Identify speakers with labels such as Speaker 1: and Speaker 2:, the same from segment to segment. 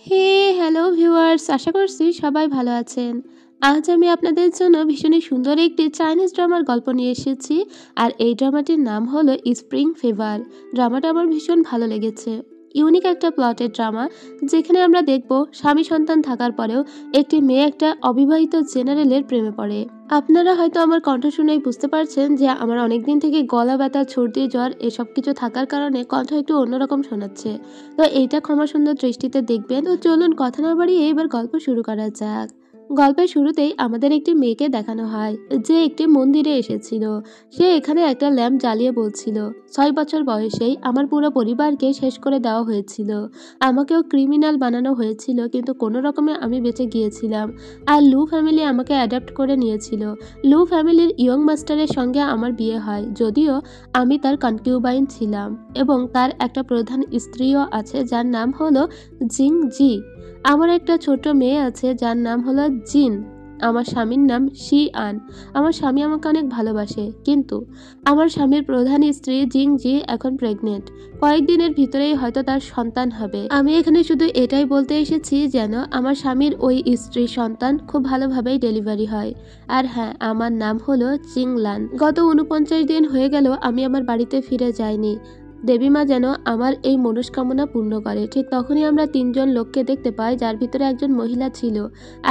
Speaker 1: হে hello viewers, আশা করছি সবাই ভালো আছেন। আজ আমি আপনাদের জন্য ভীষণই সুন্দর একটি চাইনিজ ড্রামার গল্প নিয়ে এসেছি। আর এই ড্রামাটির নাম হলো স্প্রিং ফিভার। ড্রামাটা আমার ভীষণ ভালো লেগেছে। ইউনিক একটা প্লটের ড্রামা, যেখানে আমরা দেখব স্বামী সন্তান থাকার পরেও একটি মেয়ে একটা অবিবাহিত জেনারেলের প্রেমে পড়ে। আপনারা হয়তো আমার কণ্ঠ শুনেই বুঝতে পারছেন যে আমার অনেকদিন থেকে গলা ব্যথা, সর্দি, জ্বর এসব কিছু থাকার কারণে কণ্ঠ একটু অন্যরকম শোনাচ্ছে। তো এইটা ক্ষমা সুন্দর দৃষ্টিতে দেখবেন। তো চলুন কথা না বাড়িয়ে এবার গল্প শুরু করা যাক। গল্পের শুরুতেই আমাদের একটি মেয়েকে দেখানো হয়, যে একটি মন্দিরে এসেছিল। সে এখানে একটা ল্যাম্প জ্বালিয়ে বলছিল, 6 বছর বয়সেই আমার পুরো পরিবারকে শেষ করে দেওয়া হয়েছিল। আমাকেও ক্রিমিনাল বানানো হয়েছিল, কিন্তু কোনো রকমে আমি বেঁচে গিয়েছিলাম। আর লু ফ্যামিলি আমাকে অ্যাডাপ্ট করে নিয়েছিল। লু ফ্যামিলির ইয়ং মাস্টারের সঙ্গে আমার বিয়ে হয়, যদিও আমি তার কনকিউবাইন ছিলাম। এবং তার একটা প্রধান স্ত্রীও আছে, যার নাম হলো জিং জি। আমার একটা ছোট মেয়ে আছে, যার নাম হলো জিন। আমার স্বামীর নাম শি আন। আমার স্বামী আমাকে অনেক ভালোবাসে, কিন্তু আমার স্বামীর প্রধান স্ত্রী জিং জি এখন প্রেগনেন্ট। কয়েকদিনের ভিতরেই হয়তো তার সন্তান হবে। আমি এখানে শুধু এটাই বলতে এসেছি যেন আমার স্বামীর ওই স্ত্রীর সন্তান খুব ভালোভাবেই ডেলিভারি হয়। আর হ্যাঁ, আমার নাম হলো চিংলান। গত 49 দিন হয়ে গেল আমি আমার বাড়িতে ফিরে যাইনি। দেবীমা যেন আমার এই মনস্কামনা পূর্ণ করে। ঠিক তখনই আমরা 3জন লোককে দেখতে পাই, যার ভিতরে একজন মহিলা ছিল।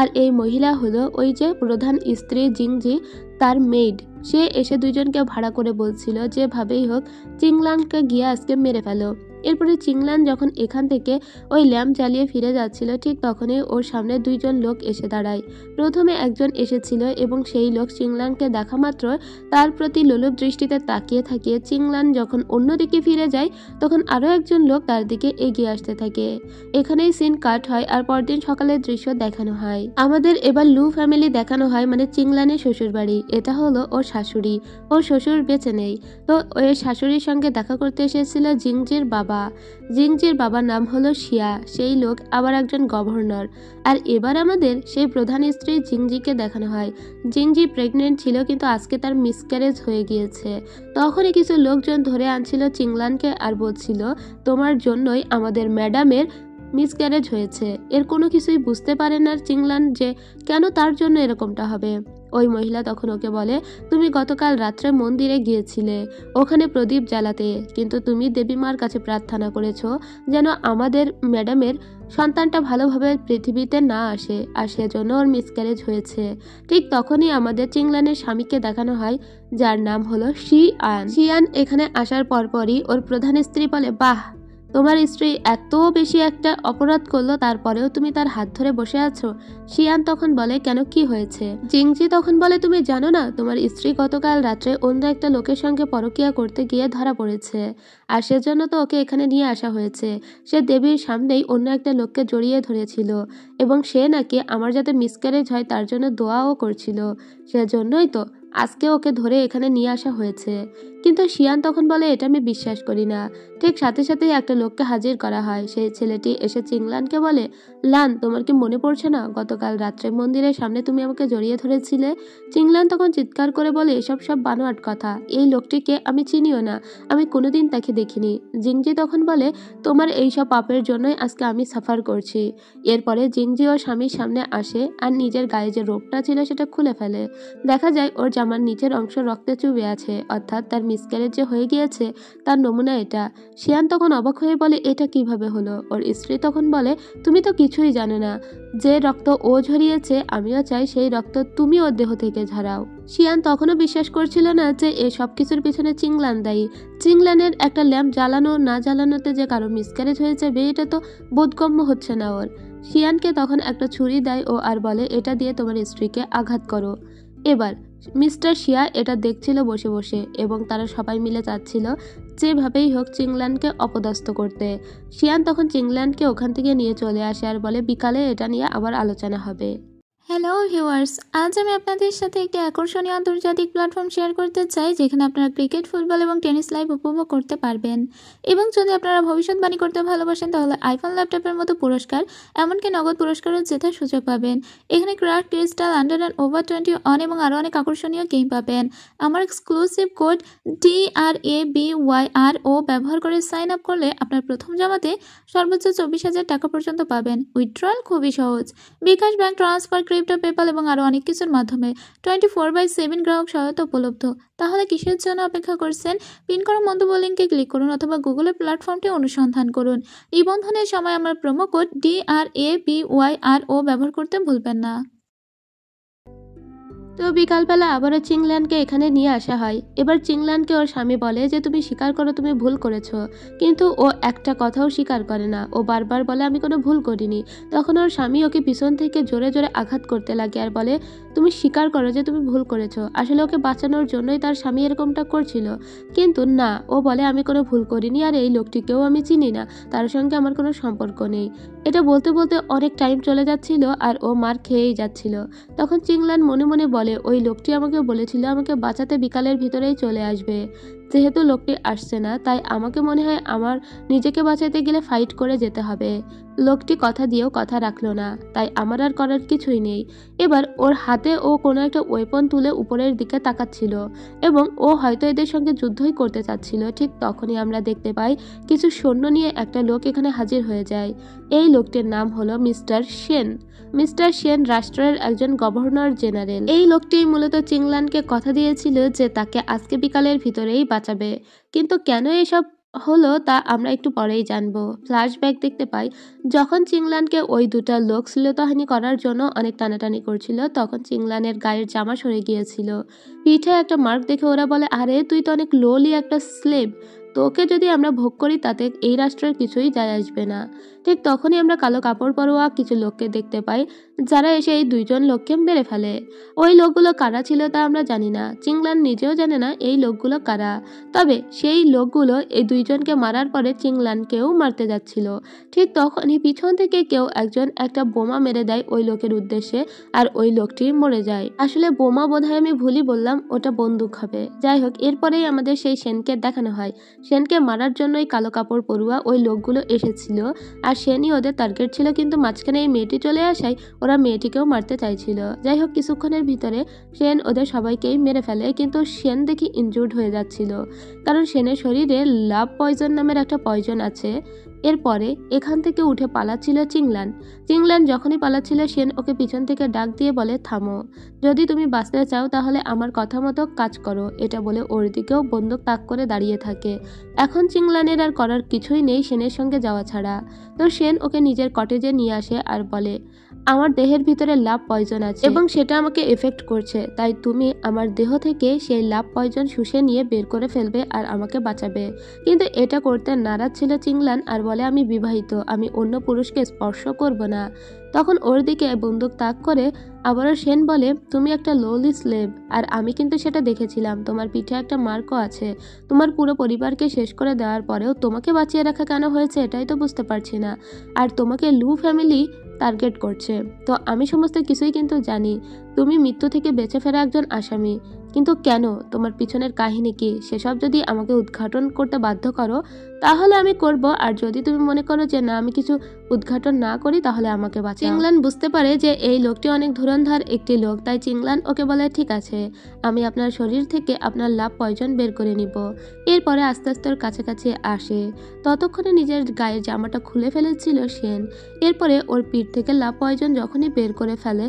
Speaker 1: আর এই মহিলা হলো ওই যে প্রধান স্ত্রী জিংজি, তার মেইড। সে এসে 2জনকে ভাড়া করে বলছিল যেভাবেই হোক চিংলানকে গিয়ে আজকে মেরে ফেলো। এরপরে চিংলান যখন এখান থেকে ওই ল্যাম্প জ্বালিয়ে ফিরে যাচ্ছিল, ঠিক তখনই ওর সামনে 2জন লোক এসে দাঁড়ায়। প্রথমে একজন এসেছিল এবং সেই লোক চিংলানকে দেখা মাত্র তার প্রতি লোলুপ দৃষ্টিতে তাকিয়ে থাকে। চিংলান যখন অন্যদিকে ফিরে যায়, তখন আরও একজন লোক তার দিকে এগিয়ে আসতে থাকে। এখানেই সিন কাট হয় আর পরদিন সকালের দৃশ্য দেখানো হয়। আমাদের এবার লু ফ্যামিলি দেখানো হয়, মানে চিংলানের শ্বশুর বাড়ি। এটা হলো ওর শাশুড়ি। ওর শ্বশুর বেঁচে নেই, তো ওই শাশুড়ির সঙ্গে দেখা করতে এসেছিল জিংজির বাবা। জিংজির বাবার নাম হলো শিয়া। সেই লোক আবার একজন গভর্নর। আর এবার আমাদের সেই প্রধান স্ত্রী জিংজিকে দেখানো হয়। জিংজি প্রেগনেন্ট ছিল, কিন্তু আজকে তার মিসক্যারেজ হয়ে গিয়েছে। তখনই কিছু লোকজন ধরে আনছিল চিংলানকে আর বলছিল, তোমার জন্যই আমাদের ম্যাডামের মিসক্যারেজ হয়েছে। এর কোনো কিছুই বুঝতে পারে না চিংলান যে কেন তার জন্য এরকমটা হবে। ওই মহিলা তখন ওকে বলে, তুমি গতকাল রাত্রে মন্দিরে গিয়েছিলে ওখানে প্রদীপ জ্বালাতে, কিন্তু তুমি দেবীমার কাছে প্রার্থনা করেছো যেন আমাদের ম্যাডামের সন্তানটা ভালোভাবে পৃথিবীতে না আসে, আর সেজন্য ওর মিসক্যারেজ হয়েছে। ঠিক তখনই আমাদের চিংলানের স্বামীকে দেখানো হয়, যার নাম হলো শিয়ান। শিয়ান এখানে আসার পরপরই ওর প্রধান স্ত্রী বলে, বাহ, তোমার স্ত্রী এত বেশি একটা অপরাধ করলো, তারপরেও তুমি তার হাত ধরে বসে আছো। শিয়ান তখন বলে, কেন, কি হয়েছে? জিংজি তখন বলে, তুমি জানো না তোমার স্ত্রী গতকাল রাত্রে অন্য একটা লোকের সঙ্গে পরকীয়া করতে গিয়ে ধরা পড়েছে, আর সেজন্য তো ওকে এখানে নিয়ে আসা হয়েছে। সে দেবীর সামনেই অন্য একটা লোককে জড়িয়ে ধরেছিল, এবং সে নাকি আমার যাতে মিসক্যারেজ হয় তার জন্য দোয়াও করছিল। সেজন্যই তো আজকে ওকে ধরে এখানে নিয়ে আসা হয়েছে। কিন্তু শিয়ান তখন বলে, এটা আমি বিশ্বাস করি না। ঠিক সাথে সাথেই একটা লোককে হাজির করা হয়। সেই ছেলেটি এসে চিংলানকে বলে, লান, তোমার কি মনে পড়ছে না গতকাল রাত্রে মন্দিরের সামনে তুমি আমাকে জড়িয়ে ধরেছিলে? চিংলান তখন চিৎকার করে বলে, এসব সব বানোয়াট কথা। এই লোকটিকে আমি চিনিও না, আমি কোনোদিন তাকে দেখিনি। জিংজি তখন বলে, তোমার এইসব পাপের জন্যই আজকে আমি সাফার করছি। এরপরে জিংজি ও স্বামীর সামনে আসে আর নিজের গায়ে যে রোগটা ছিল সেটা খুলে ফেলে। দেখা যায় ওর জামার নিচের অংশ রক্তে চুবে আছে, অর্থাৎ তার মিসক্যারেজ যে হয়ে গিয়েছে তার নমুনা এটা। শিয়ান তখন অবাক হয়ে বলে, এটা কিভাবে হলো? ওর স্ত্রী তখন বলে, তুমি তো কিছুই জানো না। যে রক্ত ও ঝরিয়েছে, আমিও চাই সেই রক্ত তুমি ওর দেহ থেকে ঝরাও। শিয়ান তখনও বিশ্বাস করছিল না যে এ সব কিছুর পিছনে চিংলান দায়ী। চিংলানের একটা ল্যাম্প জ্বালানো না জ্বালানোতে যে কারো মিসক্যারেজ হয়ে যাবে, এটা তো বোধগম্য হচ্ছে না ওর। শিয়ানকে তখন একটা ছুরি দেয় ও আর বলে, এটা দিয়ে তোমার স্ত্রীকে আঘাত করো। এবার মিস্টার শিয়া এটা দেখছিল বসে বসে, এবং তারা সবাই মিলে চাচ্ছিল যেভাবেই হোক চিংলানকে অপদস্থ করতে। শিয়ান তখন চিংলানকে ওখান থেকে নিয়ে চলে আসে আর বলে, বিকালে এটা নিয়ে আবার আলোচনা হবে।
Speaker 2: হ্যালো ভিউয়ার্স, আজ আমি আপনাদের সাথে একটি আকর্ষণীয় আন্তর্জাতিক প্ল্যাটফর্ম শেয়ার করতে চাই যেখানে আপনারা ক্রিকেট, ফুটবল এবং টেনিস লাইভ উপভোগ করতে পারবেন। এবং যদি আপনারা ভবিষ্যৎবাণী করতে ভালোবাসেন তাহলে আইফোন ল্যাপটপের মতো পুরস্কার, এমনকি নগদ পুরস্কারও জেতার সুযোগ পাবেন। এখানে crack, crystal, under and over 20 on এবং আরও অনেক আকর্ষণীয় গেম পাবেন। আমার এক্সক্লুসিভ কোড DRABYRO ব্যবহার করে সাইন আপ করলে আপনার প্রথম জমাতে সর্বোচ্চ 24,000 টাকা পর্যন্ত পাবেন। উইথড্রয়াল খুবই সহজ, বিকাশ, ব্যাংক ট্রান্সফার, ক্রিপ্টো, পেপাল এবং আরও অনেক কিছুর মাধ্যমে 24/7 গ্রাহক সহায়তা উপলব্ধ। তাহলে কিসের জন্য অপেক্ষা করছেন? পিন করা মন্তব্য লিঙ্কে ক্লিক করুন অথবা গুগলের প্ল্যাটফর্মটি অনুসন্ধান করুন। নিবন্ধনের সময় আমার প্রোমো কোড DRABYRO ব্যবহার করতে ভুলবেন না।
Speaker 1: তো বিকালবেলা আবারও চিংল্যানকে এখানে নিয়ে আসা হয়। এবার চিংল্যানকে ওর স্বামী বলে যে তুমি স্বীকার করো তুমি ভুল করেছো, কিন্তু ও একটা কথাও স্বীকার করে না। ও বারবার বলে আমি কোনো ভুল করিনি। তখন ওর স্বামী ওকে পিছন থেকে জোরে জোরে আঘাত করতে লাগে আর বলে তুমি স্বীকার করো যে তুমি ভুল করেছো। আসলে ওকে বাঁচানোর জন্যই তার স্বামী এরকমটা করছিল, কিন্তু না, ও বলে আমি কোনো ভুল করিনি আর এই লোকটিকেও আমি চিনি না, তার সঙ্গে আমার কোনো সম্পর্ক নেই। এটা বলতে বলতে অনেক টাইম চলে যাচ্ছিল আর ও মার খেয়েই যাচ্ছিল। তখন চিংল্যান মনে মনে বলে ওই লোকটি আমাকে বলেছিল আমাকে বাঁচাতে বিকালের ভিতরেই চলে আসবে। যেহেতু লোকটি আসছে না, তাই আমাকে মনে হয় আমার নিজেকে বাঁচাতে গেলে ফাইট করে যেতে হবে। লোকটি কথা দিয়েও কথা রাখলো না, তাই আমার আর করার কিছুই নেই। এবার ওর হাতে ও কোনো একটা ওয়েপন তুলে উপরের দিকে তাকাচ্ছিল এবং ও হয়তো এদের সঙ্গে যুদ্ধই করতে চাচ্ছিল। ঠিক তখনই আমরা দেখতে পাই কিছু সৈন্য নিয়ে একটা লোক এখানে হাজির হয়ে যায়। এই লোকটির নাম হলো মিস্টার সেন। মিস্টার সেন রাষ্ট্রের একজন গভর্নর জেনারেল। এই লোকটি মূলত চিংল্যানকে কথা দিয়েছিল যে তাকে আজকে বিকালের ভিতরেই বাঁচাবে, কিন্তু কেন এসব হলো তা আমরা একটু পরেই জানবো। ফ্ল্যাশব্যাক দেখতে পাই যখন চিংল্যানকে ওই দুটা লোক শ্লীলতাহানি করার জন্য অনেক টানাটানি করছিল, তখন চিংল্যানের গায়ের জামা সরে গিয়েছিল। পিঠে একটা মার্ক দেখে ওরা বলে আরে তুই তো অনেক লোলি একটা স্লেভ, তোকে যদি আমরা ভোগ করি তাতে এই রাষ্ট্রের কিছুই যায় আসবে না। ঠিক তখনই আমরা কালো কাপড় পরোয়া কিছু লোককে দেখতে পাই যারা এসে এই দুইজন লোককে মেরে ফেলে। ওই লোকগুলো কারা ছিল তা আমরা জানি না, চিংল্যান নিজেও জানে না এই লোকগুলো কারা। তবে সেই লোকগুলো এই দুইজনকে মারার পরে চিংল্যানকেও মারতে যাচ্ছিল। ঠিক তখনই পিছন থেকে কেউ একজন একটা বোমা মেরে দেয় ওই লোকের উদ্দেশ্যে আর ওই লোকটি মরে যায়। আসলে বোমা বোধহয় আমি ভুলই বললাম, ওটা বন্দুক হবে। যাই হোক, এরপরেই আমাদের সেই সেনকে দেখানো হয়। সেনকে মারার জন্যই কালো কাপড় পরুয়া ওই লোকগুলো এসেছিল আর সেনই ওদের টার্গেট ছিল, কিন্তু মাঝখানে এই মেয়েটি চলে আসায় ওরা মেয়েটিকেও মারতে চাইছিল। যাই হোক, কিছুক্ষণের ভিতরে সেন ওদের সবাইকেই মেরে ফেলে, কিন্তু সেন দেখি ইনজুর্ড হয়ে যাচ্ছিল, কারণ সেনের শরীরে লাভ পয়জন নামের একটা পয়জন আছে। এরপরে এখান থেকে উঠে পালাচ্ছিল চিংল্যান। চিংল্যান যখনই পালাচ্ছিল সেন ওকে পিছন থেকে ডাক দিয়ে বলে থামো, যদি তুমি বাঁচতে চাও তাহলে আমার কথা মতো কাজ করো। এটা বলে ওর দিকেও বন্দুক তাক করে দাঁড়িয়ে থাকে। এখন চিংল্যানের আর করার কিছুই নেই সেনের সঙ্গে যাওয়া ছাড়া। তো সেন ওকে নিজের কটেজে নিয়ে আসে আর বলে আমার দেহের ভিতরে লাভ পয়জন আছে এবং সেটা আমাকে এফেক্ট করছে, তাই তুমি আমার দেহ থেকে সেই লাভ পয়জন শুষে নিয়ে বের করে ফেলবে আর আমাকে বাঁচাবে। কিন্তু এটা করতে নারাজ ছিল চিংল্যান আর বলে আমি বিবাহিত, আমি অন্য পুরুষকে স্পর্শ করব না। তখন ওর দিকে বন্দুক তাক করে আবারও সেন বলে তুমি একটা লোলি স্লেভ, আর আমি কিন্তু সেটা দেখেছিলাম, তোমার পিঠে একটা মার্কও আছে। তোমার পুরো পরিবারকে শেষ করে দেওয়ার পরেও তোমাকে বাঁচিয়ে রাখা কেন হয়েছে এটাই তো বুঝতে পারছি না। আর তোমাকে লু ফ্যামিলি টার্গেট করছে, তো আমি সমস্ত কিছুই কিন্তু জানি। তুমি মৃত্যু থেকে বেঁচে ফেরা একজন আসামি, কিন্তু কেন, তোমার পিছনের কাহিনী কি, সেসব যদি আমাকে উদ্ঘাটন করতে বাধ্য করো তাহলে আমি করব, আর যদি তুমি মনে করো যে না আমি কিছু উদ্ঘাটন না করি তাহলে আমাকে বাঁচাও। চিংল্যান বুঝতে পারে যে এই লোকটি অনেক ধুরন্ধর একটি লোক, তাই চিংল্যান ওকে বলে ঠিক আছে, আমি আপনার শরীর থেকে আপনার লাভ পয়জন বের করে নিব। এরপরে আস্তে আস্তে ওর কাছাকাছি আসে। ততক্ষণে নিজের গায়ের জামাটা খুলে ফেলেছিল সেন। এরপরে ওর পিঠ থেকে লাভ পয়জন যখনই বের করে ফেলে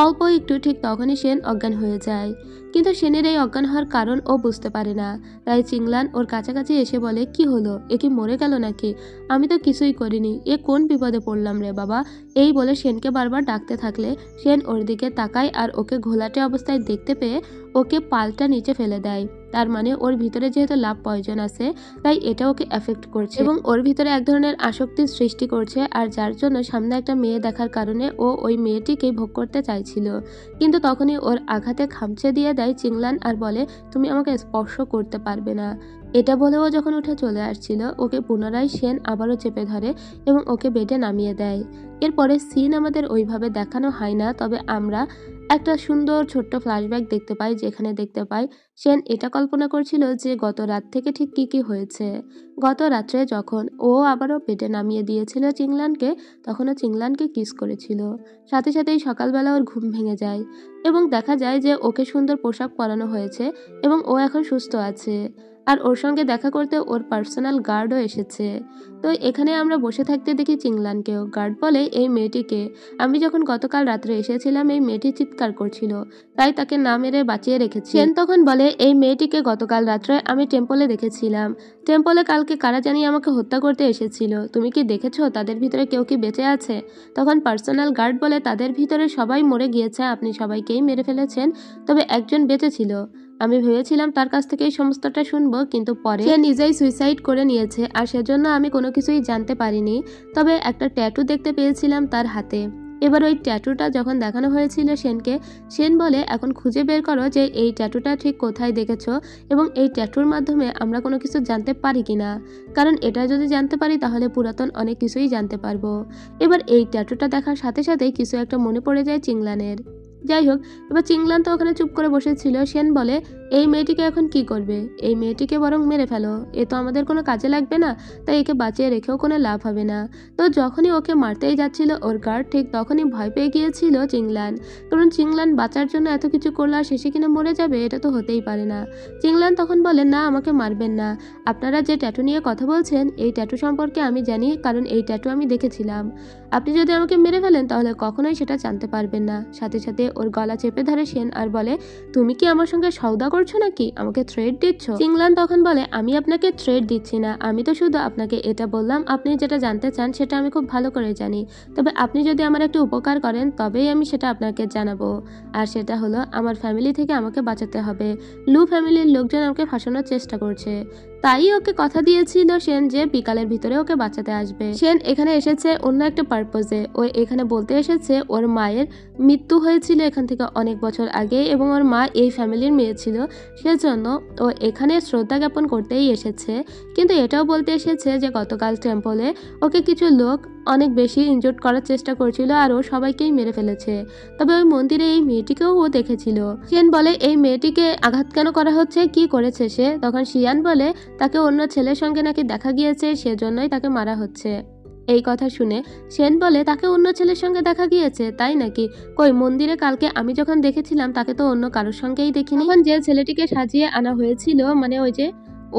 Speaker 1: অল্প একটু, ঠিক তখনই সেন অজ্ঞান হয়ে যায়। কিন্তু সেনের এই অজ্ঞান হওয়ার কারণ ও বুঝতে পারে না, তাই চিংল্যান ওর কাছাকাছি এসে বলে কি হলো, এ কি মরে গেল নাকি, আমি তো কিছুই করিনি, এ কোন বিপদে পড়লাম রে বাবা। এই বলে সেনকে বারবার ডাকতে থাকলে সেন ওর দিকে তাকায় আর ওকে ঘোলাটে অবস্থায় দেখতে পেয়ে ওকে পাল্টা নিচে ফেলে দেয়। তার মানে ওর ভিতরে যেহেতু লাভ পয়জন আছে তাই এটা ওকে এফেক্ট করছে এবং ওর ভিতরে এক ধরনের আসক্তির সৃষ্টি করছে, আর যার জন্য সামনে একটা মেয়ে দেখার কারণে ও ওই মেয়েটিকে ভোগ করতে চাইছিল। কিন্তু তখনই ওর আঘাতে খামচে দিয়ে দেয় চিংল্যান আর বলে তুমি আমাকে স্পর্শ করতে পারবে না। এটা বলেও যখন উঠে চলে আসছিল ওকে পুনরায় সেন আবারও চেপে ধরে এবং ওকে বেডে নামিয়ে দেয়। এরপরে সিন আমাদের ওইভাবে দেখানো হয় না, তবে আমরা একটা সুন্দর ছোট্ট ফ্ল্যাশব্যাক দেখতে পাই, যেখানে দেখতে পাই সেন এটা কল্পনা করছিল যে গত রাত থেকে ঠিক কি হয়েছে। গত রাত্রে যখন ও আবারও পেটে নামিয়ে দিয়েছিল চিংলানকে, তখনও চিংলানকে কিস করেছিল। সাথে সাথেই সকালবেলা ওর ঘুম ভেঙে যায় এবং দেখা যায় যে ওকে সুন্দর পোশাক পরানো হয়েছে এবং ও এখন সুস্থ আছে। আর ওর সঙ্গে দেখা করতে ওর পার্সোনাল গার্ডও এসেছে। তো এখানে আমরা বসে থাকতে দেখি চিংলানকেও। গার্ড বলে, এই মেয়েটিকে আমি যখন গতকাল রাত্রে এসেছিলাম এই মেয়েটি চিৎকার করছিল, তাই তাকে না মেরে বাঁচিয়ে রেখেছি। সেন তখন বলে, এই মেয়েটিকে গতকাল রাত্রে আমি টেম্পলে দেখেছিলাম। টেম্পলে কালকে কারা জানি আমাকে হত্যা করতে এসেছিল। তুমি কি দেখেছো তাদের ভিতরে কেউ কি বেঁচে আছে? তখন পার্সোনাল গার্ড বলে, তাদের ভিতরে সবাই মরে গিয়েছে, আপনি সবাইকেই মেরে ফেলেছেন, তবে একজন বেঁচে ছিল। আমি ভেবেছিলাম তার কাছ থেকেই সমস্তটা শুনবো, কিন্তু পরে সে নিজেই সুইসাইড করে নিয়েছে আর সেজন্য আমি কোনো কিছুই জানতে পারিনি। তবে একটা ট্যাটু দেখতে পেয়েছিলাম তার হাতে। এবার ওই ট্যাটুটা যখন দেখানো হয়েছিল সেনকে, সেন বলে, এখন খুঁজে বের করো যে এই ট্যাটুটা ঠিক কোথায় দেখেছো এবং এই ট্যাটুর মাধ্যমে আমরা কোনো কিছু জানতে পারি কিনা, কারণ এটা যদি জানতে পারি তাহলে পুরাতন অনেক কিছুই জানতে পারবো। এবার এই ট্যাটুটা দেখার সাথে সাথেই কিছু একটা মনে পড়ে যায় চিংলানের। যাই হোক, এবার চিংলান তো ওখানে চুপ করে বসেছিল। সেন বলে, এই মেয়েটিকে এখন কি করবে? এই মেয়েটিকে বরং মেরে ফেলো, এ তো আমাদের কোনো কাজে লাগবে না, তাই একে বাঁচিয়ে রেখেও কোনো লাভ হবে না। তো যখনই ওকে মারতেই যাচ্ছিল ওর গার্ড, ঠিক তখনই ভয় পেয়ে গিয়েছিল চিংলান, কারণ চিংলান বাঁচার জন্য এত কিছু করলো আর শেষে কিনা মরে যাবে, এটা তো হতেই পারে না। চিংলান তখন বলে, না আমাকে মারবেন না, আপনারা যে ট্যাটু নিয়ে কথা বলছেন এই ট্যাটু সম্পর্কে আমি জানি, কারণ এই ট্যাটু আমি দেখেছিলাম। আপনি যদি আমাকে মেরে ফেলেন তাহলে কখনোই সেটা জানতে পারবেন না। সাথে সাথে ওর গলা চেপে ধরে সেন আর বলে, তুমি কি আমার সঙ্গে সওদা করছো নাকি? আমাকে থ্রেট দিচ্ছ? চিংলান তখন বলে, আমি আপনাকে থ্রেট দিচ্ছি না, আমি তো শুধু আপনাকে এটা বললাম, আপনি যেটা জানতে চান সেটা আমি খুব ভালো করে জানি, তবে আপনি যদি আমার একটু উপকার করেন তবেই আমি সেটা আপনাকে জানাবো। আর সেটা হলো আমার ফ্যামিলি থেকে আমাকে বাঁচাতে হবে। লু ফ্যামিলির লোকজন আমাকে ফাঁসানোর চেষ্টা করছে, তাই ওকে কথা দিয়েছিল সেন যে বিকালের ভিতরে ওকে বাঁচাতে আসবে। সেন এখানে এসেছে অন্য একটা পারপোজে। ও এখানে বলতে এসেছে ওর মায়ের মৃত্যু হয়েছিল এখান থেকে অনেক বছর আগে এবং ওর মা এই ফ্যামিলির মেয়ে ছিল, সেজন্য ও এখানে শ্রদ্ধা জ্ঞাপন করতেই এসেছে। কিন্তু এটাও বলতে এসেছে যে গতকাল টেম্পলে ওকে কিছু লোক অনেক বেশি ইনজোর্ড করার চেষ্টা করছিল আর ও সবাইকেই মেরে ফেলেছে, তবে ওই মন্দিরে এই মেয়েটিকেও ও দেখেছিল। সেন বলে, এই মেয়েটিকে আঘাত কেন করা হচ্ছে, কি করেছে সে? তখন শিয়ান বলে, তাকে অন্য ছেলের সঙ্গে নাকি দেখা গিয়েছে, সেজন্যই তাকে মারা হচ্ছে। এই কথা শুনে সেন বলে, তাকে অন্য ছেলের সঙ্গে দেখা গিয়েছে, তাই নাকি? কই, মন্দিরে কালকে আমি যখন দেখেছিলাম তাকে তো অন্য কারোর সঙ্গেই দেখিনি। তখন যে ছেলেটিকে সাজিয়ে আনা হয়েছিল, মানে ওই যে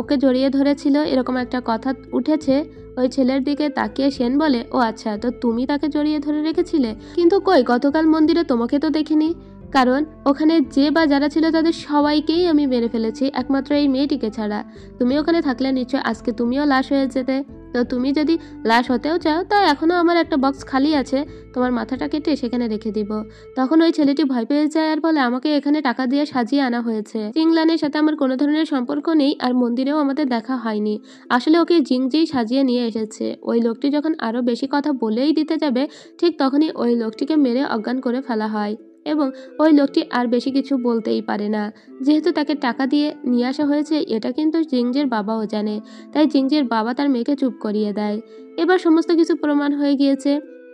Speaker 1: ওকে জড়িয়ে ধরেছিল, এরকম একটা কথা উঠেছে। ওই ছেলের দিকে তাকিয়ে সেন বলে, ও আচ্ছা, তো তুমি তাকে জড়িয়ে ধরে রেখেছিলে, কিন্তু কই গতকাল মন্দিরে তোমাকে তো দেখিনি, কারণ ওখানে যে বা যারা ছিল তাদের সবাইকেই আমি মেরে ফেলেছি, একমাত্র এই মেয়েটিকে ছাড়া। তুমি ওখানে থাকলে নিশ্চয় আজকে তুমিও লাশ হয়ে যেতে। তো তুমি যদি লাশ হতেও চাও তা এখনো আমার একটা বক্স খালি আছে, তোমার মাথাটা কেটে সেখানে রেখে দিব। তখন ওই ছেলেটি ভয় পেয়ে যায় আর বলে, আমাকে এখানে টাকা দিয়ে সাজিয়ে আনা হয়েছে, চিংলানের সাথে আমার কোনো ধরনের সম্পর্ক নেই আর মন্দিরেও আমাদের দেখা হয়নি, আসলে ওকে জিংজিই সাজিয়ে নিয়ে এসেছে। ওই লোকটি যখন আরো বেশি কথা বলেই দিতে যাবে, ঠিক তখনই ওই লোকটিকে মেরে অজ্ঞান করে ফেলা হয় এবং ওই লোকটি আর বেশি কিছু বলতেই পারে না। যেহেতু তাকে টাকা দিয়ে নিয়ে আসা হয়েছে এটা কিন্তু জিংজের বাবাও জানে, তাই জিংজের বাবা তার মেয়েকে চুপ করিয়ে দেয়। এবার সমস্ত কিছু প্রমাণ হয়ে গিয়েছে।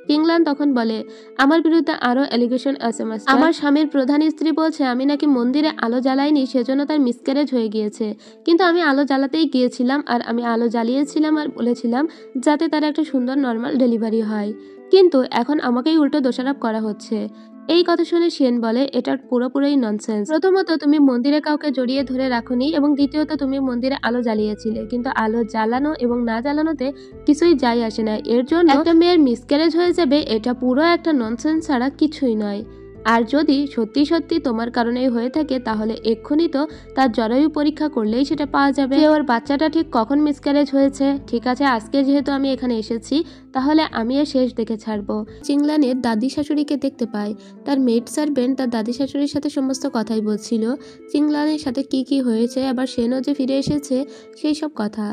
Speaker 1: চিংলান তখন বলে, আমার বিরুদ্ধে আরো অ্যালিগেশন আছে মাস্টার। আমার স্বামীর প্রধান স্ত্রী বলছে আমি নাকি মন্দিরে আলো জ্বালাইনি, সেজন্য তার মিসক্যারেজ হয়ে গিয়েছে, কিন্তু আমি আলো জ্বালাতেই গিয়েছিলাম আর আমি আলো জ্বালিয়েছিলাম আর বলেছিলাম যাতে তার একটা সুন্দর নর্মাল ডেলিভারি হয়, কিন্তু এখন আমাকেই উল্টো দোষারোপ করা হচ্ছে। এই কথা শুনে সেন বলে, এটা পুরোপুরি ননসেন্স। প্রথমত তুমি মন্দিরে কাউকে জড়িয়ে ধরে রাখোনি এবং দ্বিতীয়ত তুমি মন্দিরে আলো জ্বালিয়েছিলে, কিন্তু আলো জ্বালানো এবং না জ্বালানোতে কিছুই যায় আসে না। এর জন্য একটা মেয়ের মিসক্যারেজ হয়ে যাবে, এটা পুরো একটা ননসেন্স ছাড়া কিছুই নয়। আর যদি সত্যি সত্যি তোমার কারণেই হয়ে থাকে তাহলে এক্ষুনি তো তার জরায়ু পরীক্ষা করলেই সেটা পাওয়া যাবে যে ওর বাচ্চাটা ঠিক কখন মিসক্যারেজ হয়েছে। ঠিক আছে, আজকে যেহেতু আমি এখানে এসেছি তাহলে আমি এর শেষ দেখে ছাড়বো। চিংলানের দাদি শাশুড়িকে দেখতে পায়, তার মেড সার্ভেন্ট তার দাদি শাশুড়ির সাথে সমস্ত কথাই বলছিল, চিংলানের সাথে কি হয়েছে, আবার সেনও যে ফিরে এসেছে সেই সব কথা।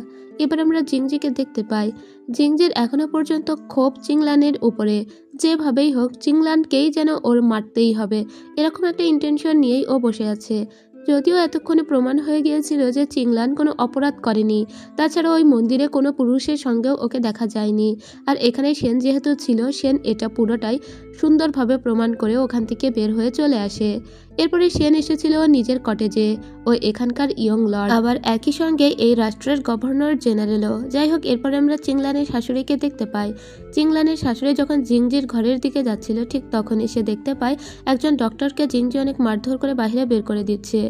Speaker 1: এবার আমরা জিংজিকে দেখতে পাই। জিংজির এখনো পর্যন্ত ক্ষোভ চিংলানের উপরে, যেভাবেই হোক চিংলানকেই যেন ওর মারতেই হবে, এরকম একটা ইন্টেনশন নিয়েই ও বসে আছে। যদিও এতক্ষণে প্রমাণ হয়ে গিয়েছিল যে চিংলান কোনো অপরাধ করেনি, তাছাড়া ওই মন্দিরে কোনো পুরুষের সঙ্গেও ওকে দেখা যায়নি। আর এখানে সেন যেহেতু ছিল, সেন এটা পুরোটাই সুন্দরভাবে প্রমাণ করে ওখান থেকে বের হয়ে চলে আসে। এরপরে সেন এসেছিল নিজের কটেজে, ও এখানকার ইয়ং লর্ড, আবার একই সঙ্গে এই রাষ্ট্রের গভর্নর জেনারেলও। যাই হোক, এরপরে আমরা চিংলানের শাশুড়িকে দেখতে পাই। চিংলানের শাশুড়ি যখন জিংজির ঘরের দিকে যাচ্ছিল, ঠিক তখনই সে দেখতে পায় একজন ডক্টরকে জিংজি অনেক মারধর করে বাইরে বের করে দিচ্ছে।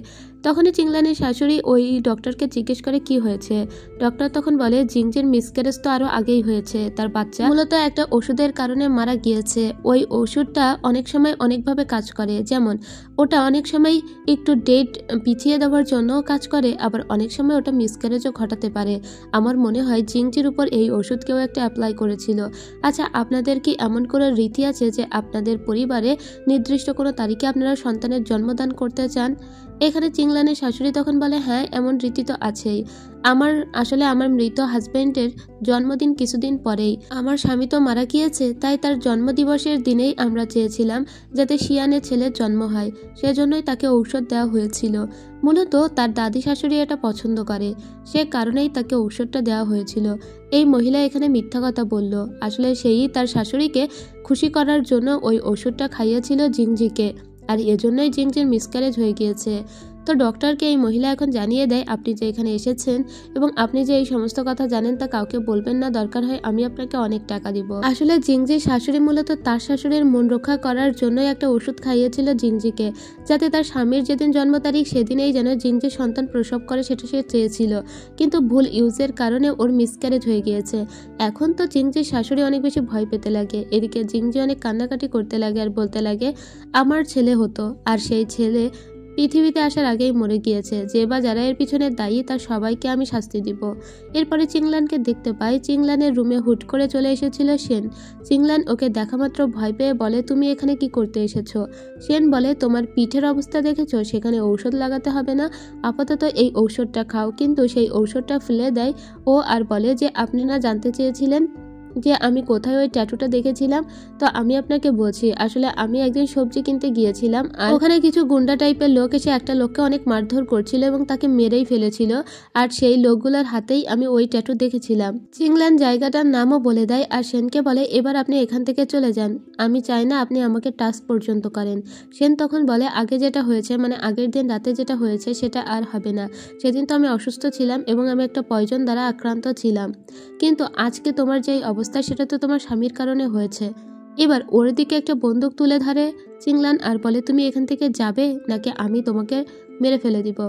Speaker 1: তখনই চিংলানের শাশুড়ি ওই ডক্টরকে জিজ্ঞেস করে কি হয়েছে। ডক্টর তখন বলে জিংজির মিসক্যারেজ তো আরো আগেই হয়েছে, তার বাচ্চা মূলত একটা ওষুধের কারণে মারা গিয়েছে। ওই ওষুধটা অনেক সময় অনেকভাবে কাজ করে, যেমন ওটা অনেক সময় একটু ডেট পিছিয়ে দেওয়ার জন্য কাজ করে, আবার অনেক সময় ওটা মিসক্যারেজও ঘটাতে পারে। আমার মনে হয় জিংজির উপর এই ওষুধ কেউ একটা অ্যাপ্লাই করেছিল। আচ্ছা, আপনাদের কি এমন কোনো রীতি আছে যে আপনাদের পরিবারে নির্দিষ্ট কোনো তারিখে আপনারা সন্তানের জন্মদান করতে চান? এখানে চিংলানের শাশুড়ি তখন বলে হ্যাঁ, এমন রীতি তো আছেই। আমার মৃত হাজবেন্ডের জন্মদিন কিছুদিন পরেই। আমার স্বামী তো মারা গিয়েছে, তাই তার জন্মদিবসের দিনেই আমরা চেয়েছিলাম যাতে শিয়ানের ছেলের জন্ম হয়, সেজন্যই তাকে ঔষধ দেওয়া হয়েছিল। মূলত তার দাদি শাশুড়ি এটা পছন্দ করে, সে কারণেই তাকে ঔষধটা দেওয়া হয়েছিল। এই মহিলা এখানে মিথ্যা কথা বলল, আসলে সেই তার শাশুড়িকে খুশি করার জন্য ওই ওষুধটা খাইয়েছিল জিংজিকে, আর এজন্যই জিংজির মিসক্যারেজ হয়ে গিয়েছে। তো ডক্টরকে এই মহিলা এখন জানিয়ে দেয় আপনি যে এখানে এসেছেন এবং আপনি যে এই সমস্ত কথা জানেন তা কাউকে বলবেন না, দরকার হয় আমি আপনাকে অনেক টাকা দিব। আসলে জিংজির শাশুড়ি মূলত তার শাশুড়ির মন রক্ষা করার জন্যই একটা ওষুধ খাইয়েছিল জিংজিকে, যাতে তার স্বামীর যেদিন জন্ম তারিখ সেদিনেই যেন জিংজির সন্তান প্রসব করে, সেটা সে চেয়েছিল। কিন্তু ভুল ইউজের কারণে ওর মিসক্যারেজ হয়ে গিয়েছে। এখন তো জিংজির শাশুড়ি অনেক বেশি ভয় পেতে লাগে, এদিকে জিংজি অনেক কান্নাকাটি করতে লাগে আর বলতে লাগে আমার ছেলে হতো, আর সেই ছেলে পৃথিবীতে আসার আগেই মরে গিয়েছে, যে বা যারা এর পিছনে দায়ী তার সবাইকে আমি শাস্তি দিব। এরপরে চিংলানকে দেখতে পাই, চিংলানের রুমে হুট করে চলে এসেছিল সেন। চিংলান ওকে দেখামাত্র ভয় পেয়ে বলে তুমি এখানে কি করতে এসেছো? সেন বলে তোমার পিঠের অবস্থা দেখেছো, সেখানে ঔষধ লাগাতে হবে না, আপাতত এই ঔষধটা খাও। কিন্তু সেই ঔষধটা ফেলে দেয় ও, আর বলে যে আপনি না জানতে চেয়েছিলেন যে আমি কোথায় ওই ট্যাটুটা দেখেছিলাম, তো আমি আপনাকে বলছি, আসলে আমি একদিন সবজি কিনতে গিয়েছিলাম আর ওখানে কিছু গুন্ডা টাইপের লোক এসে একটা লোককে অনেক মারধর করছিল এবং তাকে মেরেই ফেলেছিল, আর সেই লোকগুলোর হাতেই আমি ওই ট্যাটু দেখেছিলাম। চিংলান জায়গাটার নামও বলে দেয় আর সেনকে বলে এবার আপনি এখান থেকে চলে যান, আমি চাই না আপনি আমাকে টাচ পর্যন্ত করেন। সেন তখন বলে আগে যেটা হয়েছে, মানে আগের দিন রাতে যেটা হয়েছে সেটা আর হবে না, সেদিন তো আমি অসুস্থ ছিলাম এবং আমি একটা পয়জন দ্বারা আক্রান্ত ছিলাম, কিন্তু আজকে তোমার যেই অবস্থা সেটা তো তোমার স্বামীর কারণে হয়েছে। এবার ওর দিকে একটা বন্দুক তুলে ধরে চিংলান আর বলে তুমি এখান থেকে যাবে নাকি আমি তোমাকে মেরে ফেলে দিব।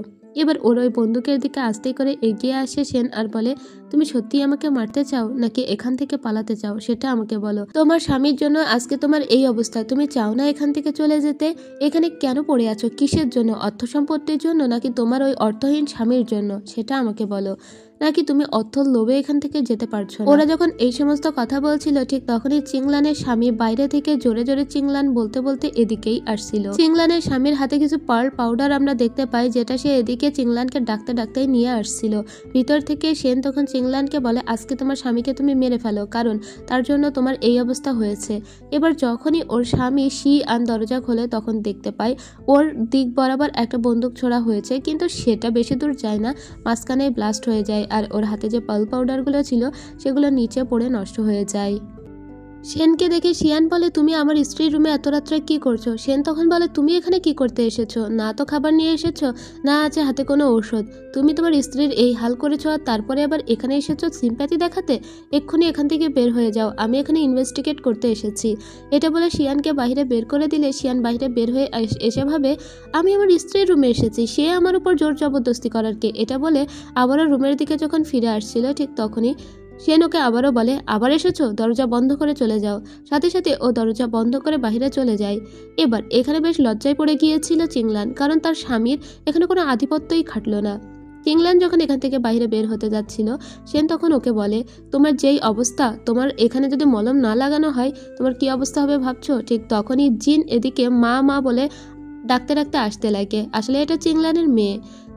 Speaker 1: এবার ওর ওই বন্দুকের দিকে আস্তে করে এগিয়ে আসে সেন আর বলে তুমি সত্যি আমাকে মারতে চাও নাকি এখান থেকে পালাতে চাও, সেটা আমাকে বলো। তোমার স্বামীর জন্য আজকে তোমার এই অবস্থা, তুমি চাও না এখান থেকে চলে যেতে? এখানে কেন পড়ে আছো, কিসের জন্য? অর্থ সম্পত্তির জন্য নাকি তোমার ওই অর্থহীন স্বামীর জন্য, সেটা আমাকে বলো। নাকি তুমি অর্থর লোভে এখান থেকে যেতে পারছো না? ওরা যখন এই সমস্ত কথা বলছিল ঠিক তখনই চিংলানের স্বামী বাইরে থেকে জোরে জোরে চিংলান বলতে বলতে এদিকেই আসছিল। চিংলানের স্বামীর হাতে কিছু পার্ল পাউডার আমরা দেখতে পাই, যেটা সে এদিকে চিংলানকে ডাকতে ডাকতেই নিয়ে আসছিল। ভিতর থেকে সেন তখন চিংলানকে বলে আজকে তোমার স্বামীকে তুমি মেরে ফেলো, কারণ তার জন্য তোমার এই অবস্থা হয়েছে। এবার যখনই ওর স্বামী শিয়ান দরজা খোলে তখন দেখতে পাই ওর দিক বরাবর একটা বন্দুক ছোড়া হয়েছে, কিন্তু সেটা বেশি দূর যায় না, মাঝখানে ব্লাস্ট হয়ে যায় আর ওর হাতে যে পার্ল পাউডারগুলো ছিল সেগুলো নিচে পড়ে নষ্ট হয়ে যায়। সেনকে দেখে শিয়ান বলে তুমি আমার স্ত্রীর রুমে এত রাত্রে কি করছো? সেন তখন বলে তুমি এখানে কি করতে এসেছো? না তো খাবার নিয়ে এসেছো, না আছে হাতে কোনো ঔষধ, তুমি তোমার স্ত্রীর এই হাল করেছো আর তারপরে আবার এখানে এসেছো সিম্প্যাথি দেখাতে? এক্ষুনি এখান থেকে বের হয়ে যাও, আমি এখানে ইনভেস্টিগেট করতে এসেছি। এটা বলে শিয়ানকে বাইরে বের করে দিলে শিয়ান বাইরে বের হয়ে এসে ভাবে আমি আমার স্ত্রীর রুমে এসেছি, সে আমার উপর জোর জবরদস্তি করার কে? এটা বলে আবারও রুমের দিকে যখন ফিরে আসছিল ঠিক তখনই সেন ওকে আবারও বলে আবার এসেছো, দরজা বন্ধ করে চলে যাও। সাথে সাথে ও দরজা বন্ধ করে বাইরে চলে যায়। এবার এখানে বেশ লজ্জায় পড়ে গিয়েছিল চিংলান, কারণ তার স্বামীর এখানে কোনো আধিপত্যই খাটলো না। চিংলান যখন এখান থেকে বাইরে বের হতে যাচ্ছিল সেন তখন ওকে বলে তোমার যেই অবস্থা, তোমার এখানে যদি মলম না লাগানো হয় তোমার কি অবস্থা হবে ভাবছো? ঠিক তখনই জিন এদিকে মা মা বলে ডাকতে ডাকতে আসতে লাগে। আসলে এটা চিংলানের মেয়ে।